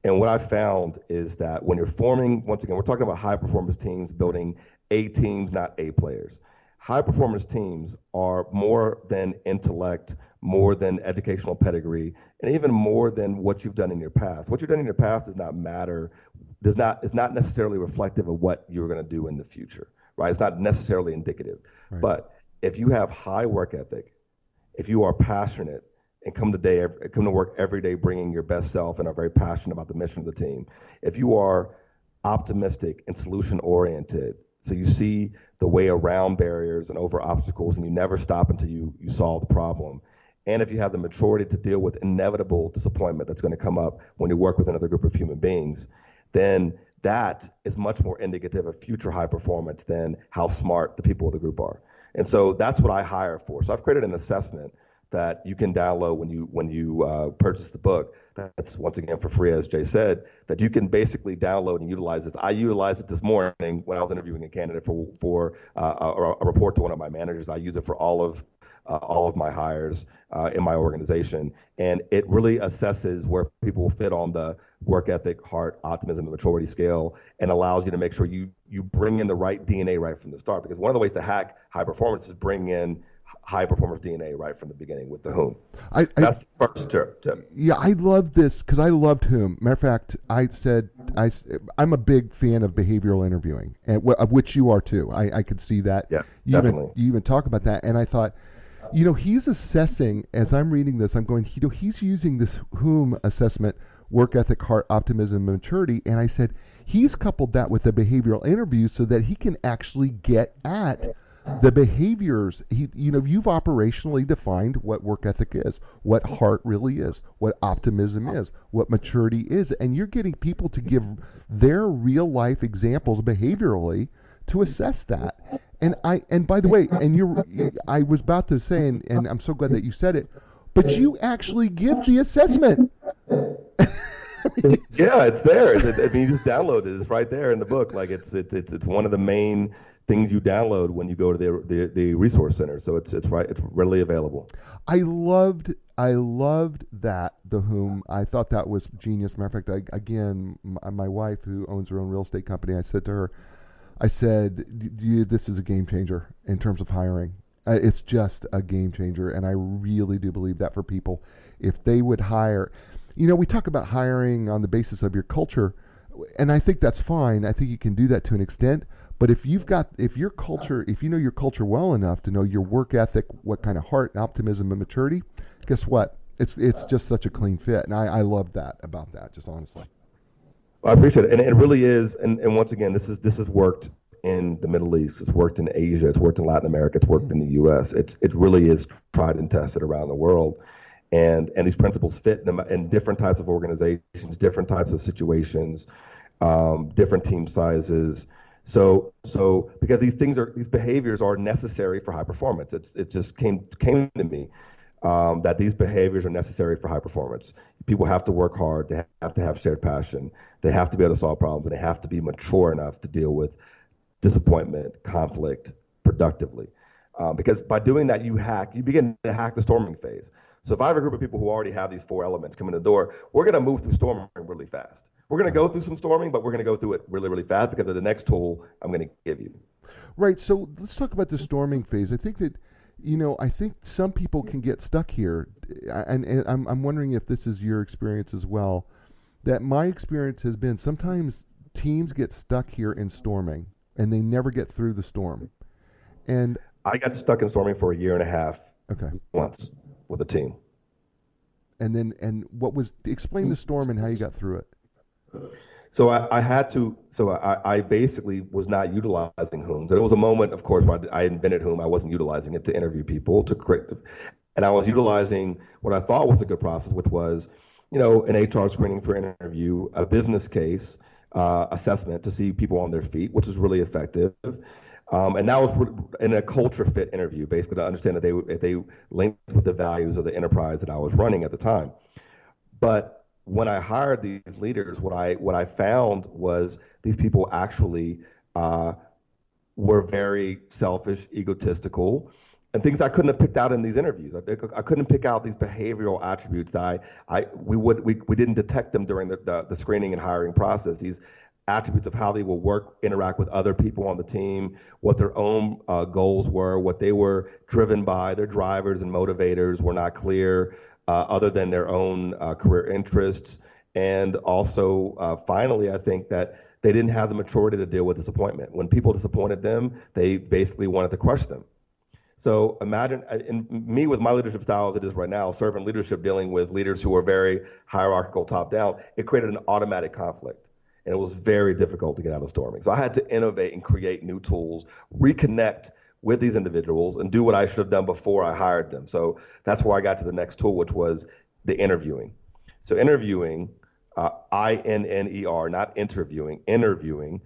Speaker 3: And what I found is that when you're forming, once again, we're talking about high performance teams, building A teams, not A players. High performance teams are more than intellect, more than educational pedigree, and even more than what you've done in your past. What you've done in your past does not matter, is not necessarily reflective of what you're going to do in the future, right? It's not necessarily indicative. Right. But if you have high work ethic, if you are passionate, and come to work every day bringing your best self and are very passionate about the mission of the team. If you are optimistic and solution-oriented, so you see the way around barriers and over obstacles, and you never stop until you solve the problem. And if you have the maturity to deal with inevitable disappointment that's going to come up when you work with another group of human beings, then that is much more indicative of future high performance than how smart the people of the group are. And so that's what I hire for. So I've created an assessment that you can download when you purchase the book. That's, once again, for free, as Jay said, that you can basically download and utilize this. I utilized it this morning when I was interviewing a candidate for a report to one of my managers. I use it for all of my hires in my organization, and it really assesses where people will fit on the work ethic, heart, optimism, and maturity scale, and allows you to make sure you bring in the right DNA right from the start. Because one of the ways to hack high performance is bring in high performance DNA right from the beginning with the whom. That's the first tip.
Speaker 2: Yeah, I love this because I loved whom. Matter of fact, I'm a big fan of behavioral interviewing, of which you are too. I could see that.
Speaker 3: Yeah,
Speaker 2: definitely. You even talk about that, and I thought, he's assessing, as I'm reading this, I'm going, he's using this whom assessment, work ethic, heart, optimism, and maturity, and I said, he's coupled that with a behavioral interview so that he can actually get at the behaviors. You've operationally defined what work ethic is, what heart really is, what optimism is, what maturity is, and you're getting people to give their real life examples behaviorally to assess that. And by the way, I was about to say, and I'm so glad that you said it, but you actually give the assessment.
Speaker 3: Yeah, it's there. I mean, you just download it. It's right there in the book. Like it's one of the main things you download when you go to the resource center. So it's right. It's readily available.
Speaker 2: I loved that the whom I thought that was genius. Matter of fact, again, my wife who owns her own real estate company, I said to her, I said, this is a game changer in terms of hiring. It's just a game changer, and I really do believe that for people, if they would hire, we talk about hiring on the basis of your culture, and I think that's fine. I think you can do that to an extent. But if your culture, if you know your culture well enough to know your work ethic, what kind of heart and optimism and maturity, guess what? It's just such a clean fit, and I love that about that, just honestly.
Speaker 3: I appreciate it, and it really is. And once again, this has worked in the Middle East. It's worked in Asia. It's worked in Latin America. It's worked in the U.S. It really is tried and tested around the world. And these principles fit in different types of organizations, different types of situations, different team sizes. So because these behaviors are necessary for high performance. It just came to me that these behaviors are necessary for high performance. People have to work hard. They have to have shared passion. They have to be able to solve problems, and they have to be mature enough to deal with disappointment, conflict productively. Because by doing that, you begin to hack the storming phase. So if I have a group of people who already have these 4 elements come in the door, we're going to move through storming really fast. We're going to go through some storming, but we're going to go through it really, really fast because of the next tool I'm going to give you.
Speaker 2: Right. So let's talk about the storming phase. I think that, I think some people can get stuck here, and I'm wondering if this is your experience as well. That my experience has been sometimes teams get stuck here in storming, and they never get through the storm. And
Speaker 3: I got stuck in storming for a year and a half.
Speaker 2: Okay.
Speaker 3: Once with a team.
Speaker 2: And explain the storm and how you got through it.
Speaker 3: So I basically was not utilizing whom. There was a moment, of course, where I invented whom. I wasn't utilizing it to interview people, and I was utilizing what I thought was a good process, which was, an HR screening for interview, a business case assessment to see people on their feet, which was really effective. And that was in a culture fit interview, basically to understand that they linked with the values of the enterprise that I was running at the time. But when I hired these leaders, what I found was these people actually were very selfish, egotistical, and things I couldn't have picked out in these interviews. I couldn't pick out these behavioral attributes that we didn't detect them during the screening and hiring process. These attributes of how they will interact with other people on the team, what their own goals were, what they were driven by, their drivers and motivators were not clear, other than their own career interests. And also, finally, I think that they didn't have the maturity to deal with disappointment. When people disappointed them, they basically wanted to crush them. So imagine, in me with my leadership style as it is right now, servant leadership, dealing with leaders who are very hierarchical top down, it created an automatic conflict. And it was very difficult to get out of storming. So I had to innovate and create new tools, reconnect with these individuals, and do what I should have done before I hired them. So that's where I got to the next tool, which was the interviewing. So interviewing, I-N-N-E-R, not interviewing, interviewing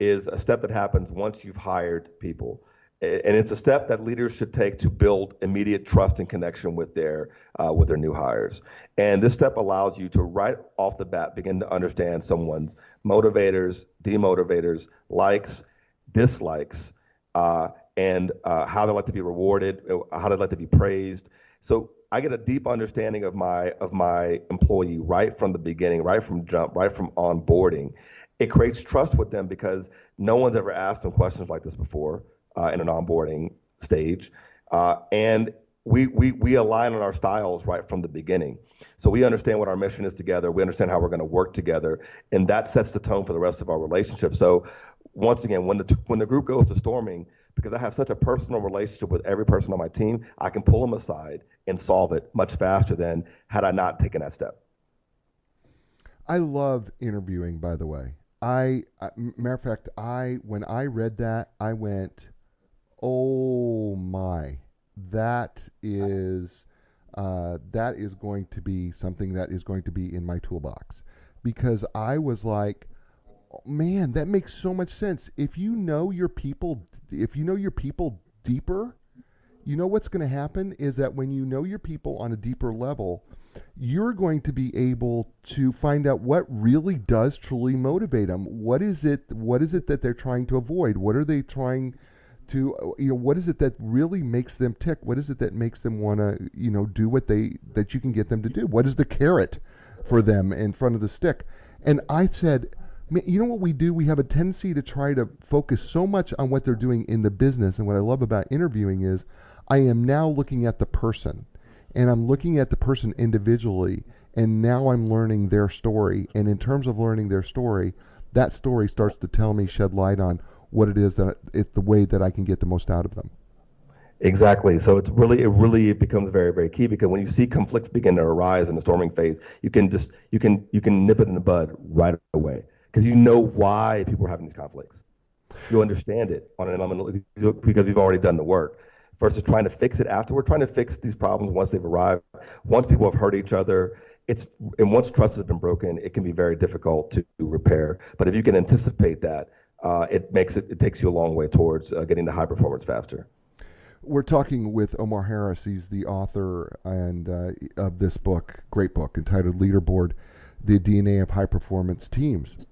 Speaker 3: is a step that happens once you've hired people. And it's a step that leaders should take to build immediate trust and connection with their new hires. And this step allows you to right off the bat begin to understand someone's motivators, demotivators, likes, dislikes, and how they like to be rewarded, how they like to be praised. So I get a deep understanding of my employee right from the beginning, right from jump, right from onboarding. It creates trust with them because no one's ever asked them questions like this before. In an onboarding stage, and we align on our styles right from the beginning. So we understand what our mission is together. We understand how we're going to work together, and that sets the tone for the rest of our relationship. So once again, when the group goes to storming, because I have such a personal relationship with every person on my team, I can pull them aside and solve it much faster than had I not taken that step.
Speaker 2: I love interviewing, by the way. Matter of fact, when I read that, I went, oh my, that is going to be something that is going to be in my toolbox, because I was like, oh, man, that makes so much sense. If you know your people deeper, what's going to happen is that when you know your people on a deeper level, you're going to be able to find out what really does truly motivate them. What is it that they're trying to avoid? What are they trying to, what is it that really makes them tick? What is it that makes them want to, do that you can get them to do? What is the carrot for them in front of the stick? And I said, you know what we do? We have a tendency to try to focus so much on what they're doing in the business. And what I love about interviewing is I am now looking at the person, and I'm looking at the person individually, and now I'm learning their story. And in terms of learning their story, that story starts to tell me, shed light on what it is that it's the way that I can get the most out of them.
Speaker 3: Exactly. So it really becomes very, very key, because when you see conflicts begin to arise in the storming phase, you can nip it in the bud right away, because you know why people are having these conflicts. You understand it on an element because you've already done the work, versus trying to fix it afterward. Trying to fix these problems once they've arrived, once people have hurt each other. And once trust has been broken, it can be very difficult to repair. But if you can anticipate that, it takes you a long way towards getting to high performance faster.
Speaker 2: We're talking with Omar Harris. He's the author of this book, great book, entitled Leaderboard, The DNA of High Performance Teams.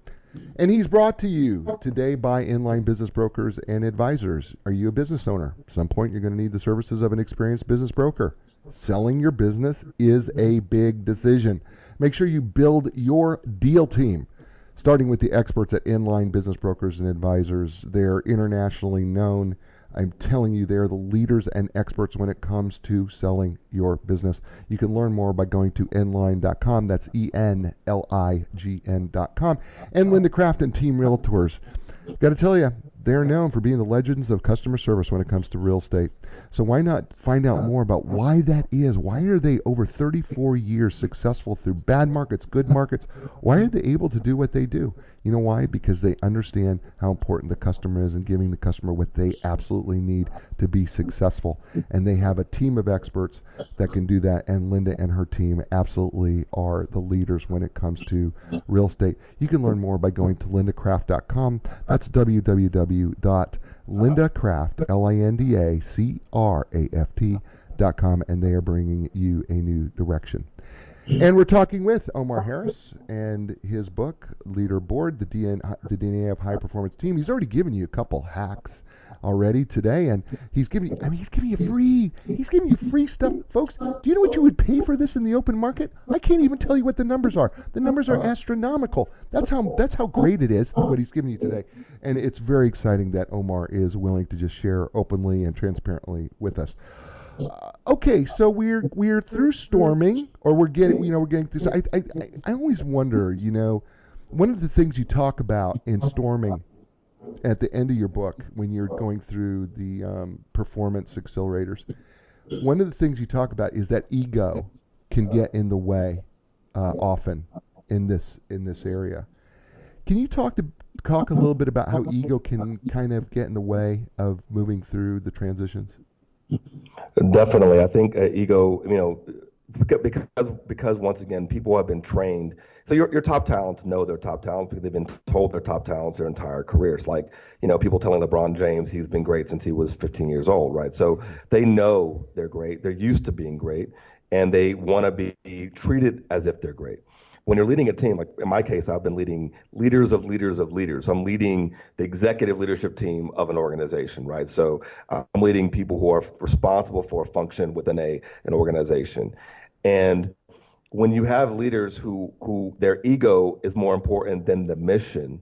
Speaker 2: And he's brought to you today by Inline Business Brokers and Advisors. Are you a business owner? At some point, you're going to need the services of an experienced business broker. Selling your business is a big decision. Make sure you build your deal team, starting with the experts at Inline Business Brokers and Advisors. They're internationally known. I'm telling you, they're the leaders and experts when it comes to selling your business. You can learn more by going to enlign.com. That's ENLIGN.com. And Linda Craft and Team Realtors. Got to tell you, they're known for being the legends of customer service when it comes to real estate. So why not find out more about why that is? Why are they over 34 years successful through bad markets, good markets? Why are they able to do what they do? You know why? Because they understand how important the customer is and giving the customer what they absolutely need to be successful. And they have a team of experts that can do that. And Linda and her team absolutely are the leaders when it comes to real estate. You can learn more by going to lindacraft.com. That's www.lindacraft, LINDACRAFT.com, and they are bringing you a new direction. And we're talking with Omar Harris and his book, Leaderboard, the DNA of High Performance Team. He's already given you a couple hacks already today, and he's giving you free stuff, folks. Do you know what you would pay for this in the open market? I can't even tell you what the numbers are. The numbers are astronomical. That's how great it is, what he's giving you today. And it's very exciting that Omar is willing to just share openly and transparently with us. Okay, so we're through storming, or we're getting through. So I always wonder, one of the things you talk about in storming at the end of your book, when you're going through the performance accelerators, one of the things you talk about is that ego can get in the way often in this area. Can you talk a little bit about how ego can kind of get in the way of moving through the transitions?
Speaker 3: Definitely. I think ego, because once again, people have been trained. So your top talents know they're top talents because they've been told they're top talents their entire careers. Like, people telling LeBron James he's been great since he was 15 years old, right? So they know they're great. They're used to being great, and they want to be treated as if they're great. When you're leading a team, like in my case, I've been leading leaders of leaders of leaders. So I'm leading the executive leadership team of an organization, right? So I'm leading people who are responsible for a function within an organization. And when you have leaders who their ego is more important than the mission,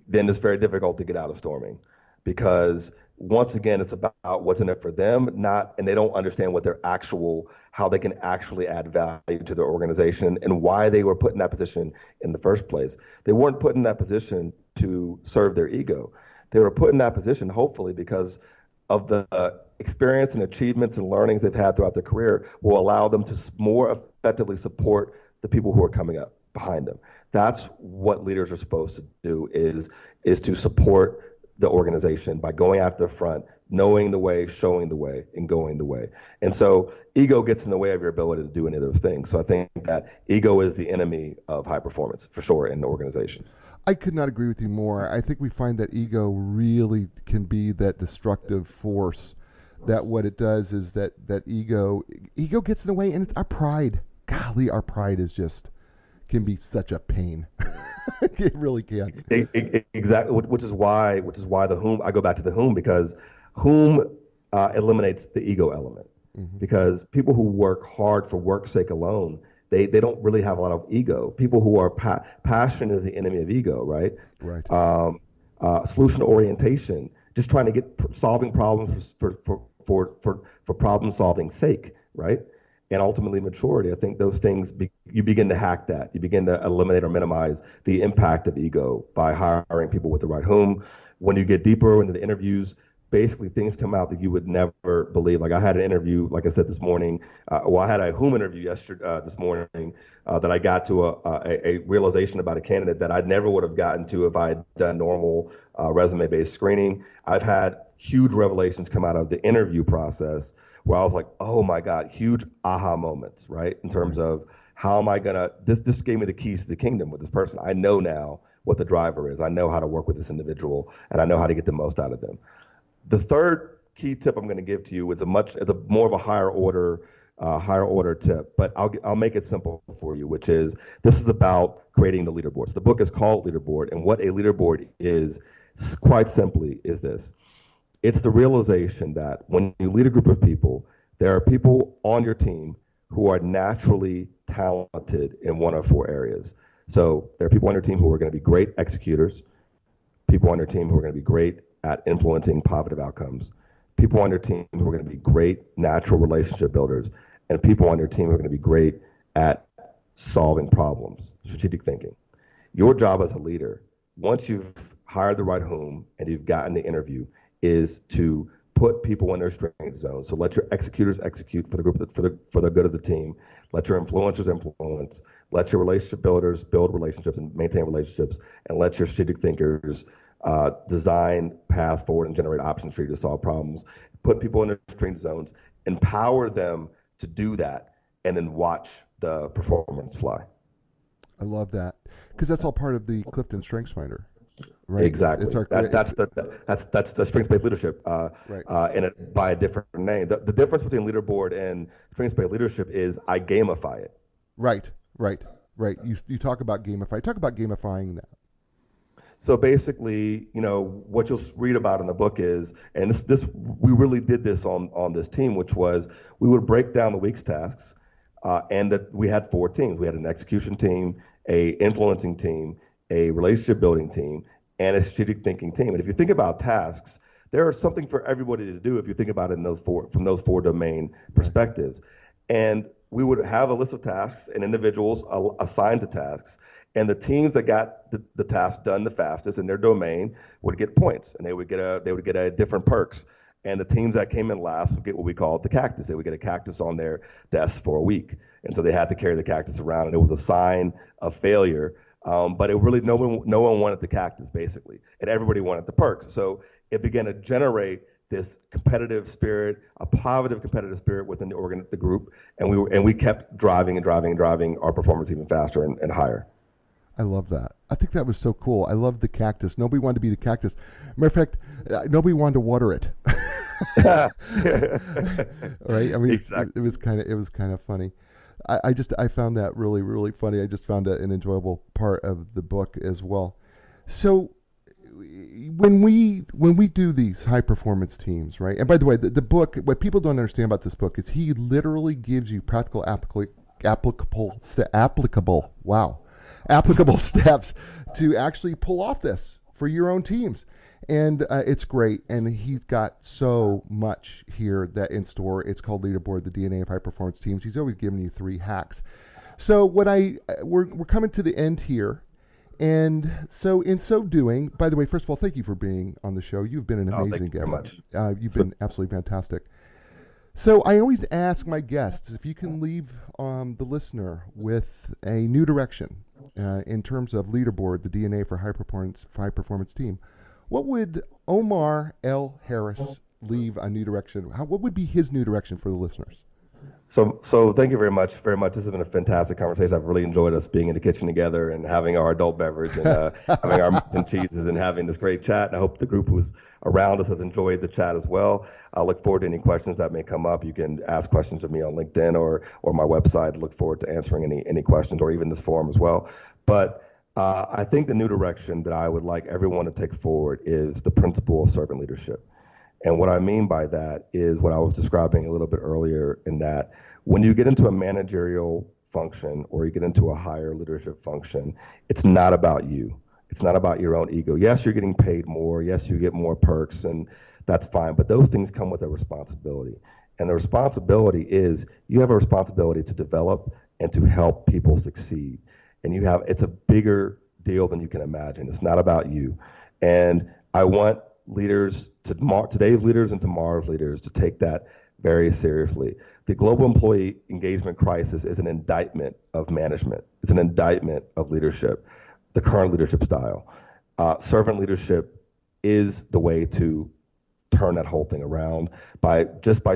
Speaker 3: then it's very difficult to get out of storming, because once again, it's about what's in it for them, and they don't understand how they can actually add value to their organization and why they were put in that position in the first place. They weren't put in that position to serve their ego. They were put in that position, hopefully, because of the experience and achievements and learnings they've had throughout their career will allow them to more effectively support the people who are coming up behind them. That's what leaders are supposed to do, is to support the organization by going after the front, knowing the way, showing the way, and going the way. And so ego gets in the way of your ability to do any of those things. So I think that ego is the enemy of high performance, for sure, in the organization.
Speaker 2: I could not agree with you more. I think we find that ego really can be that destructive force, that what it does is that ego gets in the way, and it's our pride golly, our pride is just can be such a pain. It really can.
Speaker 3: Exactly, which is why the whom I go back to the whom, because whom eliminates the ego element.
Speaker 2: Mm-hmm.
Speaker 3: Because people who work hard for work's sake alone, they don't really have a lot of ego. People who are passion is the enemy of ego, right?
Speaker 2: Right.
Speaker 3: Solution orientation, just trying to get solving problems for problem solving sake, right? And ultimately maturity. I think those things you begin to hack that. You begin to eliminate or minimize the impact of ego by hiring people with the right whom. When you get deeper into the interviews, basically things come out that you would never believe. Like I had an interview, like I said this morning. I had a whom interview this morning that I got to a realization about a candidate that I never would have gotten to if I had done normal resume-based screening. I've had huge revelations come out of the interview process where I was like, oh my God, huge aha moments, right? In terms of how am I gonna, this gave me the keys to the kingdom with this person. I know now what the driver is. I know how to work with this individual, and I know how to get the most out of them. The third key tip I'm going to give to you is more of a higher order tip, but I'll make it simple for you, which is this is about creating the leaderboard. So the book is called Leaderboard, and what a leaderboard is, quite simply, is this. It's the realization that when you lead a group of people, there are people on your team who are naturally talented in one of four areas. So there are people on your team who are going to be great executors, people on your team who are going to be great at influencing positive outcomes, people on your team who are going to be great natural relationship builders, and people on your team who are going to be great at solving problems, strategic thinking. Your job as a leader, once you've hired the right whom and you've gotten the interview, is to put people in their strength zone. So let your executors execute for the group, for the good of the team. Let your influencers influence. Let your relationship builders build relationships and maintain relationships. And let your strategic thinkers design path forward and generate options for you to solve problems. Put people in their strength zones, empower them to do that, and then watch the performance fly.
Speaker 2: I love that, because that's all part of the Clifton Strengths Finder. Right.
Speaker 3: Exactly. That's the strengths-based leadership,
Speaker 2: right.
Speaker 3: By a different name. The difference between leaderboard and strengths-based leadership is I gamify it.
Speaker 2: Right. You talk about gamify. Talk about gamifying that.
Speaker 3: So basically, what you'll read about in the book is, and this we really did this on this team, which was we would break down the week's tasks, and that we had four teams. We had an execution team, a influencing team, a relationship building team, and a strategic thinking team. And if you think about tasks, there is something for everybody to do if you think about it from those four domain perspectives. And we would have a list of tasks and individuals assigned to tasks, and the teams that got the tasks done the fastest in their domain would get points, and they would get a different perks. And the teams that came in last would get what we call the cactus. They would get a cactus on their desk for a week, and so they had to carry the cactus around, and it was a sign of failure. But it really no one wanted the cactus basically, and everybody wanted the perks. So it began to generate this competitive spirit, a positive competitive spirit within the group, and we kept driving our performance even faster and higher.
Speaker 2: I love that. I think that was so cool. I love the cactus. Nobody wanted to be the cactus. Matter of fact, nobody wanted to water it. Right? I mean, exactly. It was kind of funny. I found that really, really funny. I just found it an enjoyable part of the book as well. So when we do these high performance teams, right? And by the way, the book, what people don't understand about this book is he literally gives you practical applicable steps to actually pull off this for your own teams. And it's great, and he's got so much here that in store. It's called Leaderboard, the DNA of High Performance Teams. He's always giving you 3 hacks. So we're coming to the end here, and so in so doing, by the way, first of all, thank you for being on the show. You've been an amazing guest.
Speaker 3: Thank you very much.
Speaker 2: You've been absolutely fantastic. So I always ask my guests if you can leave the listener with a new direction in terms of Leaderboard, the DNA for high performance team. What would Omar L. Harris leave a new direction? What would be his new direction for the listeners?
Speaker 3: So thank you very much, very much. This has been a fantastic conversation. I've really enjoyed us being in the kitchen together and having our adult beverage and having our meats and cheeses and having this great chat. And I hope the group who's around us has enjoyed the chat as well. I look forward to any questions that may come up. You can ask questions of me on LinkedIn or my website. Look forward to answering any questions or even this forum as well. But I think the new direction that I would like everyone to take forward is the principle of servant leadership. And what I mean by that is what I was describing a little bit earlier, in that when you get into a managerial function or you get into a higher leadership function, it's not about you. It's not about your own ego. Yes, you're getting paid more. Yes, you get more perks, and that's fine. But those things come with a responsibility. And the responsibility is you have a responsibility to develop and to help people succeed. And it's a bigger deal than you can imagine. It's not about you. And I want today's leaders and tomorrow's leaders to take that very seriously. The global employee engagement crisis is an indictment of management. It's an indictment of leadership, the current leadership style. Servant leadership is the way to turn that whole thing around by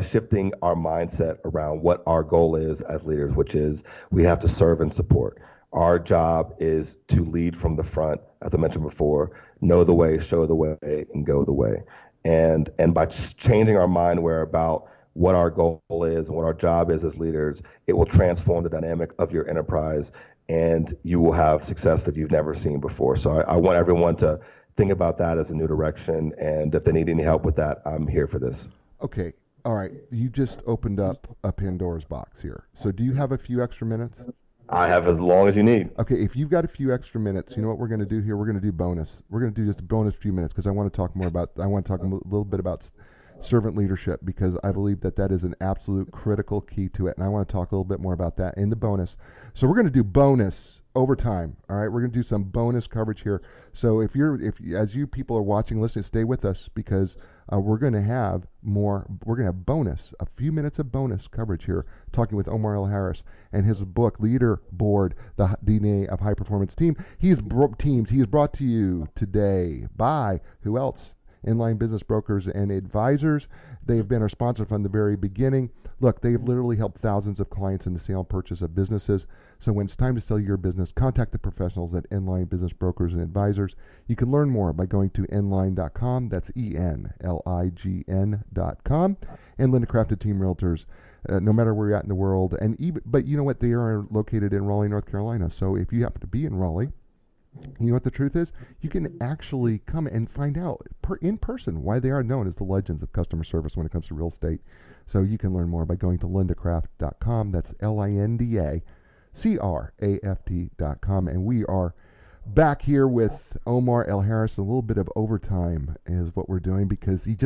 Speaker 3: shifting our mindset around what our goal is as leaders, which is we have to serve and support. Our job is to lead from the front, as I mentioned before, know the way, show the way, and go the way. And by changing our mindware about what our goal is and what our job is as leaders, it will transform the dynamic of your enterprise, and you will have success that you've never seen before. So I want everyone to think about that as a new direction, and if they need any help with that, I'm here for this.
Speaker 2: Okay. All right. You just opened up a Pandora's box here. So do you have a few extra minutes?
Speaker 3: I have as long as you need.
Speaker 2: Okay, if you've got a few extra minutes, you know what we're going to do here? We're going to do bonus. We're going to do just a bonus few minutes because I want to talk a little bit about servant leadership, because I believe that is an absolute critical key to it, and I want to talk a little bit more about that in the bonus. So we're going to do bonus overtime. All right, we're going to do some bonus coverage here. So if as you people are watching, listening, stay with us, because we're going to have bonus, a few minutes of bonus coverage here, talking with Omar L. Harris and his book, Leaderboard, the DNA of High Performance Team. He is brought to you today by who else? Inline Business Brokers and Advisors. They have been our sponsor from the very beginning. Look, they have literally helped thousands of clients in the sale and purchase of businesses. So when it's time to sell your business, contact the professionals at Inline Business Brokers and Advisors. You can learn more by going to inline.com. That's ENLIGN.com. And Linda Crafted Team Realtors. No matter where you're at in the world, but you know what? They are located in Raleigh, North Carolina. So if you happen to be in Raleigh, you know what the truth is? You can actually come and find out in person why they are known as the legends of customer service when it comes to real estate. So you can learn more by going to lindacraft.com. That's LINDACRAFT.com. And we are back here with Omar L. Harris. A little bit of overtime is what we're doing, because he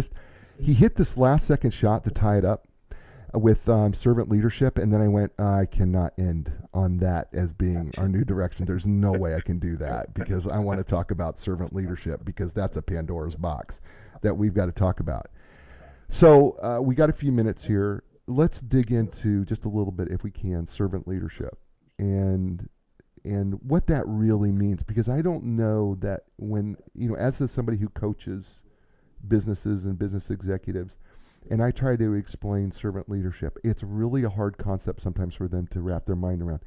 Speaker 2: hit this last second shot to tie it up with servant leadership, and then I went, I cannot end on that as being our new direction. There's no way I can do that, because I want to talk about servant leadership, because that's a Pandora's box that we've got to talk about. So we got a few minutes here. Let's dig into just a little bit, if we can, servant leadership and what that really means, because I don't know that when, as somebody who coaches businesses and business executives, and I try to explain servant leadership, it's really a hard concept sometimes for them to wrap their mind around.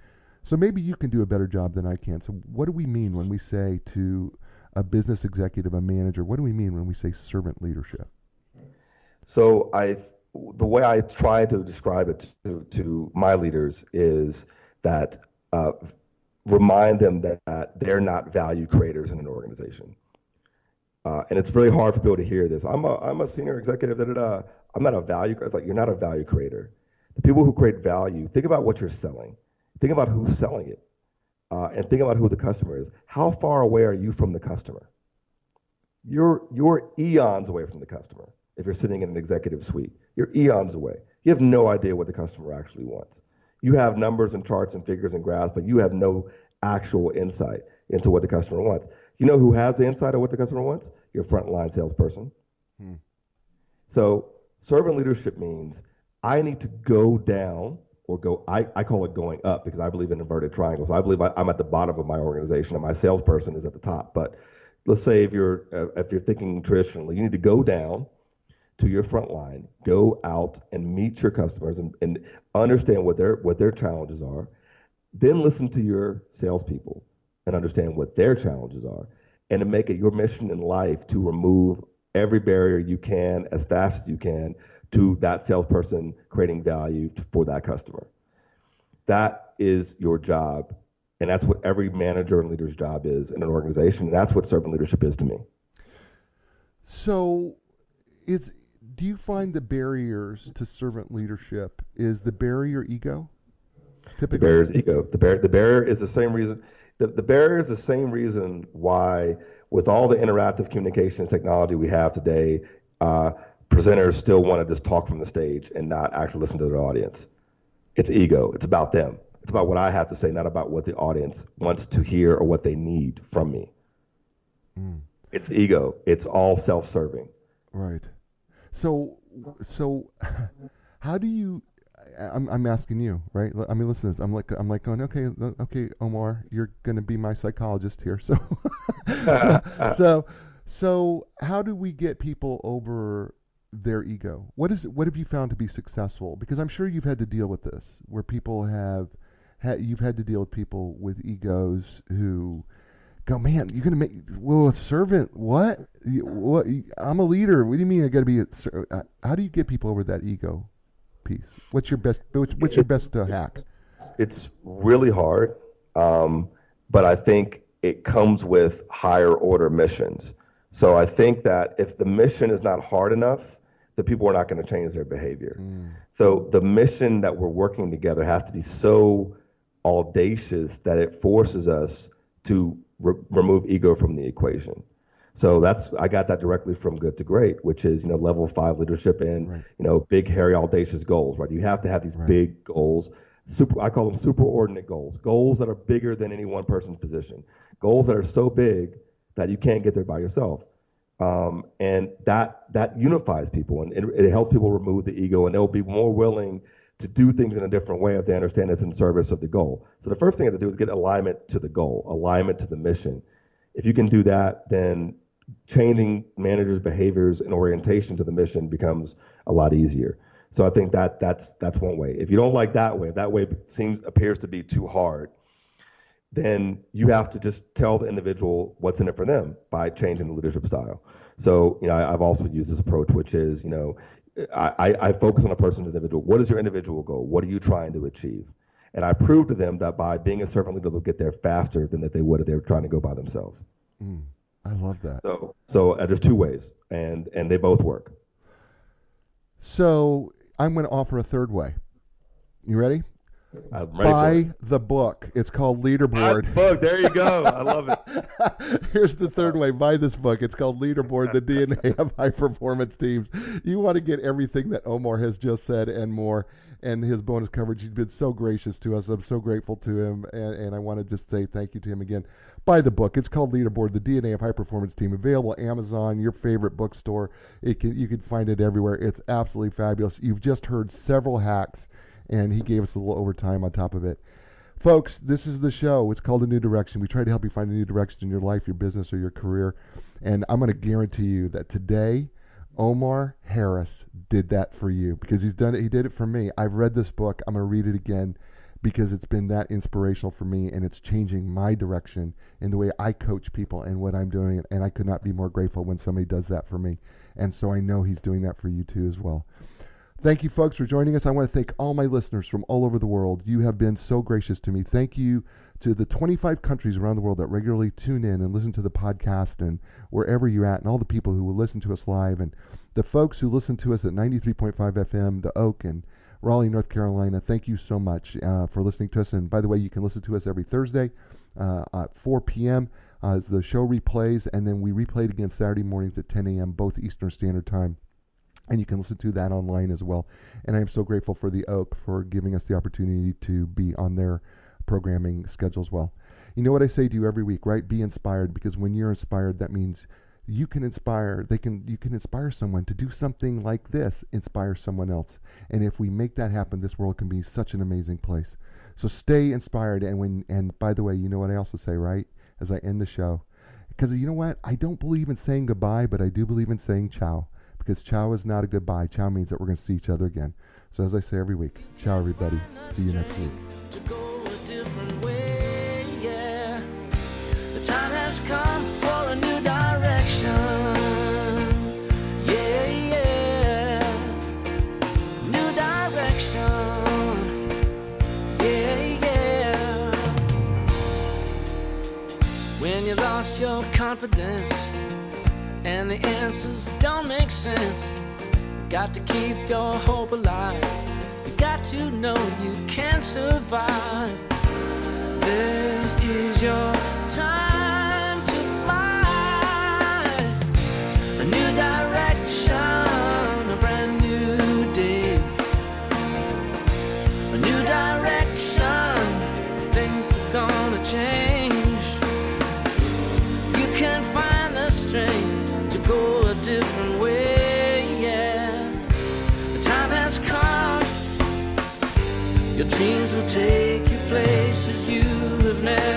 Speaker 2: So maybe you can do a better job than I can. So what do we mean when we say to a business executive, a manager, what do we mean when we say servant leadership?
Speaker 3: So the way I try to describe it to my leaders is that remind them that they're not value creators in an organization. And it's really hard for people to hear this. I'm a senior executive, I'm not a value creator. It's like, you're not a value creator. The people who create value, think about what you're selling. Think about who's selling it. And think about who the customer is. How far away are you from the customer? You're eons away from the customer if you're sitting in an executive suite. You're eons away. You have no idea what the customer actually wants. You have numbers and charts and figures and graphs, but you have no actual insight into what the customer wants. You know who has the insight of what the customer wants? Your frontline salesperson. So servant leadership means I need to go down or go, I call it going up, because I believe in inverted triangles. I believe I'm at the bottom of my organization and my salesperson is at the top. But let's say if you're thinking traditionally, you need to go down to your front line, go out and meet your customers and understand what their challenges are. Then listen to your salespeople and understand what their challenges are, and to make it your mission in life to remove every barrier you can as fast as you can to that salesperson creating value for that customer. That is your job, and that's what every manager and leader's job is in an organization, and that's what servant leadership is to me.
Speaker 2: So, do you find the barriers to servant leadership, is the barrier ego? Typically?
Speaker 3: The barrier is ego. The barrier is the same reason. The barrier is the same reason why, with all the interactive communication technology we have today, presenters still want to just talk from the stage and not actually listen to their audience. It's ego. It's about them. It's about what I have to say, not about what the audience wants to hear or what they need from me. It's ego. It's all self-serving.
Speaker 2: Right. So how do you? I'm asking you, right? I mean, listen, I'm like going, okay, Omar, you're going to be my psychologist here. So how do we get people over their ego? What have you found to be successful? Because I'm sure you've had to deal with this, where people you've had to deal with people with egos who go, man, you're going to make, well, a servant, what? I'm a leader. What do you mean I got to be how do you get people over that ego piece? What's your best hack?
Speaker 3: It's really hard, but I think it comes with higher order missions. So I think that if the mission is not hard enough, the people are not going to change their behavior. So the mission that we're working together has to be so audacious that it forces us to remove ego from the equation. So I got that directly from Good to Great, which is, level 5 leadership and, big, hairy, audacious goals, right? You have to have these big goals. I call them superordinate goals that are bigger than any one person's position, goals that are so big that you can't get there by yourself. And that unifies people, and it helps people remove the ego, and they'll be more willing to do things in a different way if they understand it's in service of the goal. So the first thing I have to do is get alignment to the goal, alignment to the mission. If you can do that, then changing managers' behaviors and orientation to the mission becomes a lot easier. So I think that's one way. If you don't like that way, if that way appears to be too hard, then you have to just tell the individual what's in it for them by changing the leadership style. So, I've also used this approach, which is, I focus on a person's individual. What is your individual goal? What are you trying to achieve? And I prove to them that by being a servant leader, they'll get there faster than that they would if they were trying to go by themselves.
Speaker 2: I love that.
Speaker 3: So there's two ways, and they both work.
Speaker 2: So I'm going to offer a third way. You ready?
Speaker 3: I'm ready
Speaker 2: Buy the book. It's called Leaderboard.
Speaker 3: Buy the book. There you go. I love it.
Speaker 2: Here's the third way. Buy this book. It's called Leaderboard, the DNA of High Performance Teams. You want to get everything that Omar has just said and more, and his bonus coverage. He's been so gracious to us. I'm so grateful to him, and I want to just say thank you to him again. Buy the book. It's called Leaderboard, the DNA of High Performance Team. Available Amazon, your favorite bookstore. You can find it everywhere. It's absolutely fabulous. You've just heard several hacks, and he gave us a little overtime on top of it. Folks, this is the show. It's called A New Direction. We try to help you find a new direction in your life, your business, or your career. And I'm going to guarantee you that today, Omar Harris did that for you, because he's done it. He did it for me. I've read this book. I'm going to read it again because it's been that inspirational for me, and it's changing my direction in the way I coach people and what I'm doing. And I could not be more grateful when somebody does that for me. And so I know he's doing that for you too as well. Thank you, folks, for joining us. I want to thank all my listeners from all over the world. You have been so gracious to me. Thank you to the 25 countries around the world that regularly tune in and listen to the podcast, and wherever you're at, and all the people who will listen to us live, and the folks who listen to us at 93.5 FM, the Oak, and Raleigh, North Carolina. Thank you so much for listening to us. And by the way, you can listen to us every Thursday at 4 p.m. As the show replays, and then we replay it again Saturday mornings at 10 a.m., both Eastern Standard Time. And you can listen to that online as well. And I am so grateful for the Oak for giving us the opportunity to be on their programming schedule as well. You know what I say to you every week, right? Be inspired, because when you're inspired, that means you can inspire. You can inspire someone to do something like this, inspire someone else. And if we make that happen, this world can be such an amazing place. So stay inspired. And by the way, you know what I also say, right? As I end the show, because you know what? I don't believe in saying goodbye, but I do believe in saying ciao. because ciao is not a goodbye. Ciao means that we're going to see each other again. So as I say every week, ciao everybody. See you next week.
Speaker 1: To go a different way, yeah. The time has come for a new direction. Yeah, yeah. New direction. Yeah, yeah. When you lost your confidence and the answers don't make sense, you got to keep your hope alive. You got to know you can survive. This is your time to fly. A new direction, a brand new day. A new direction, things are gonna change. You can find the strength to go a different way, yeah. The time has come. Your dreams will take you places you have never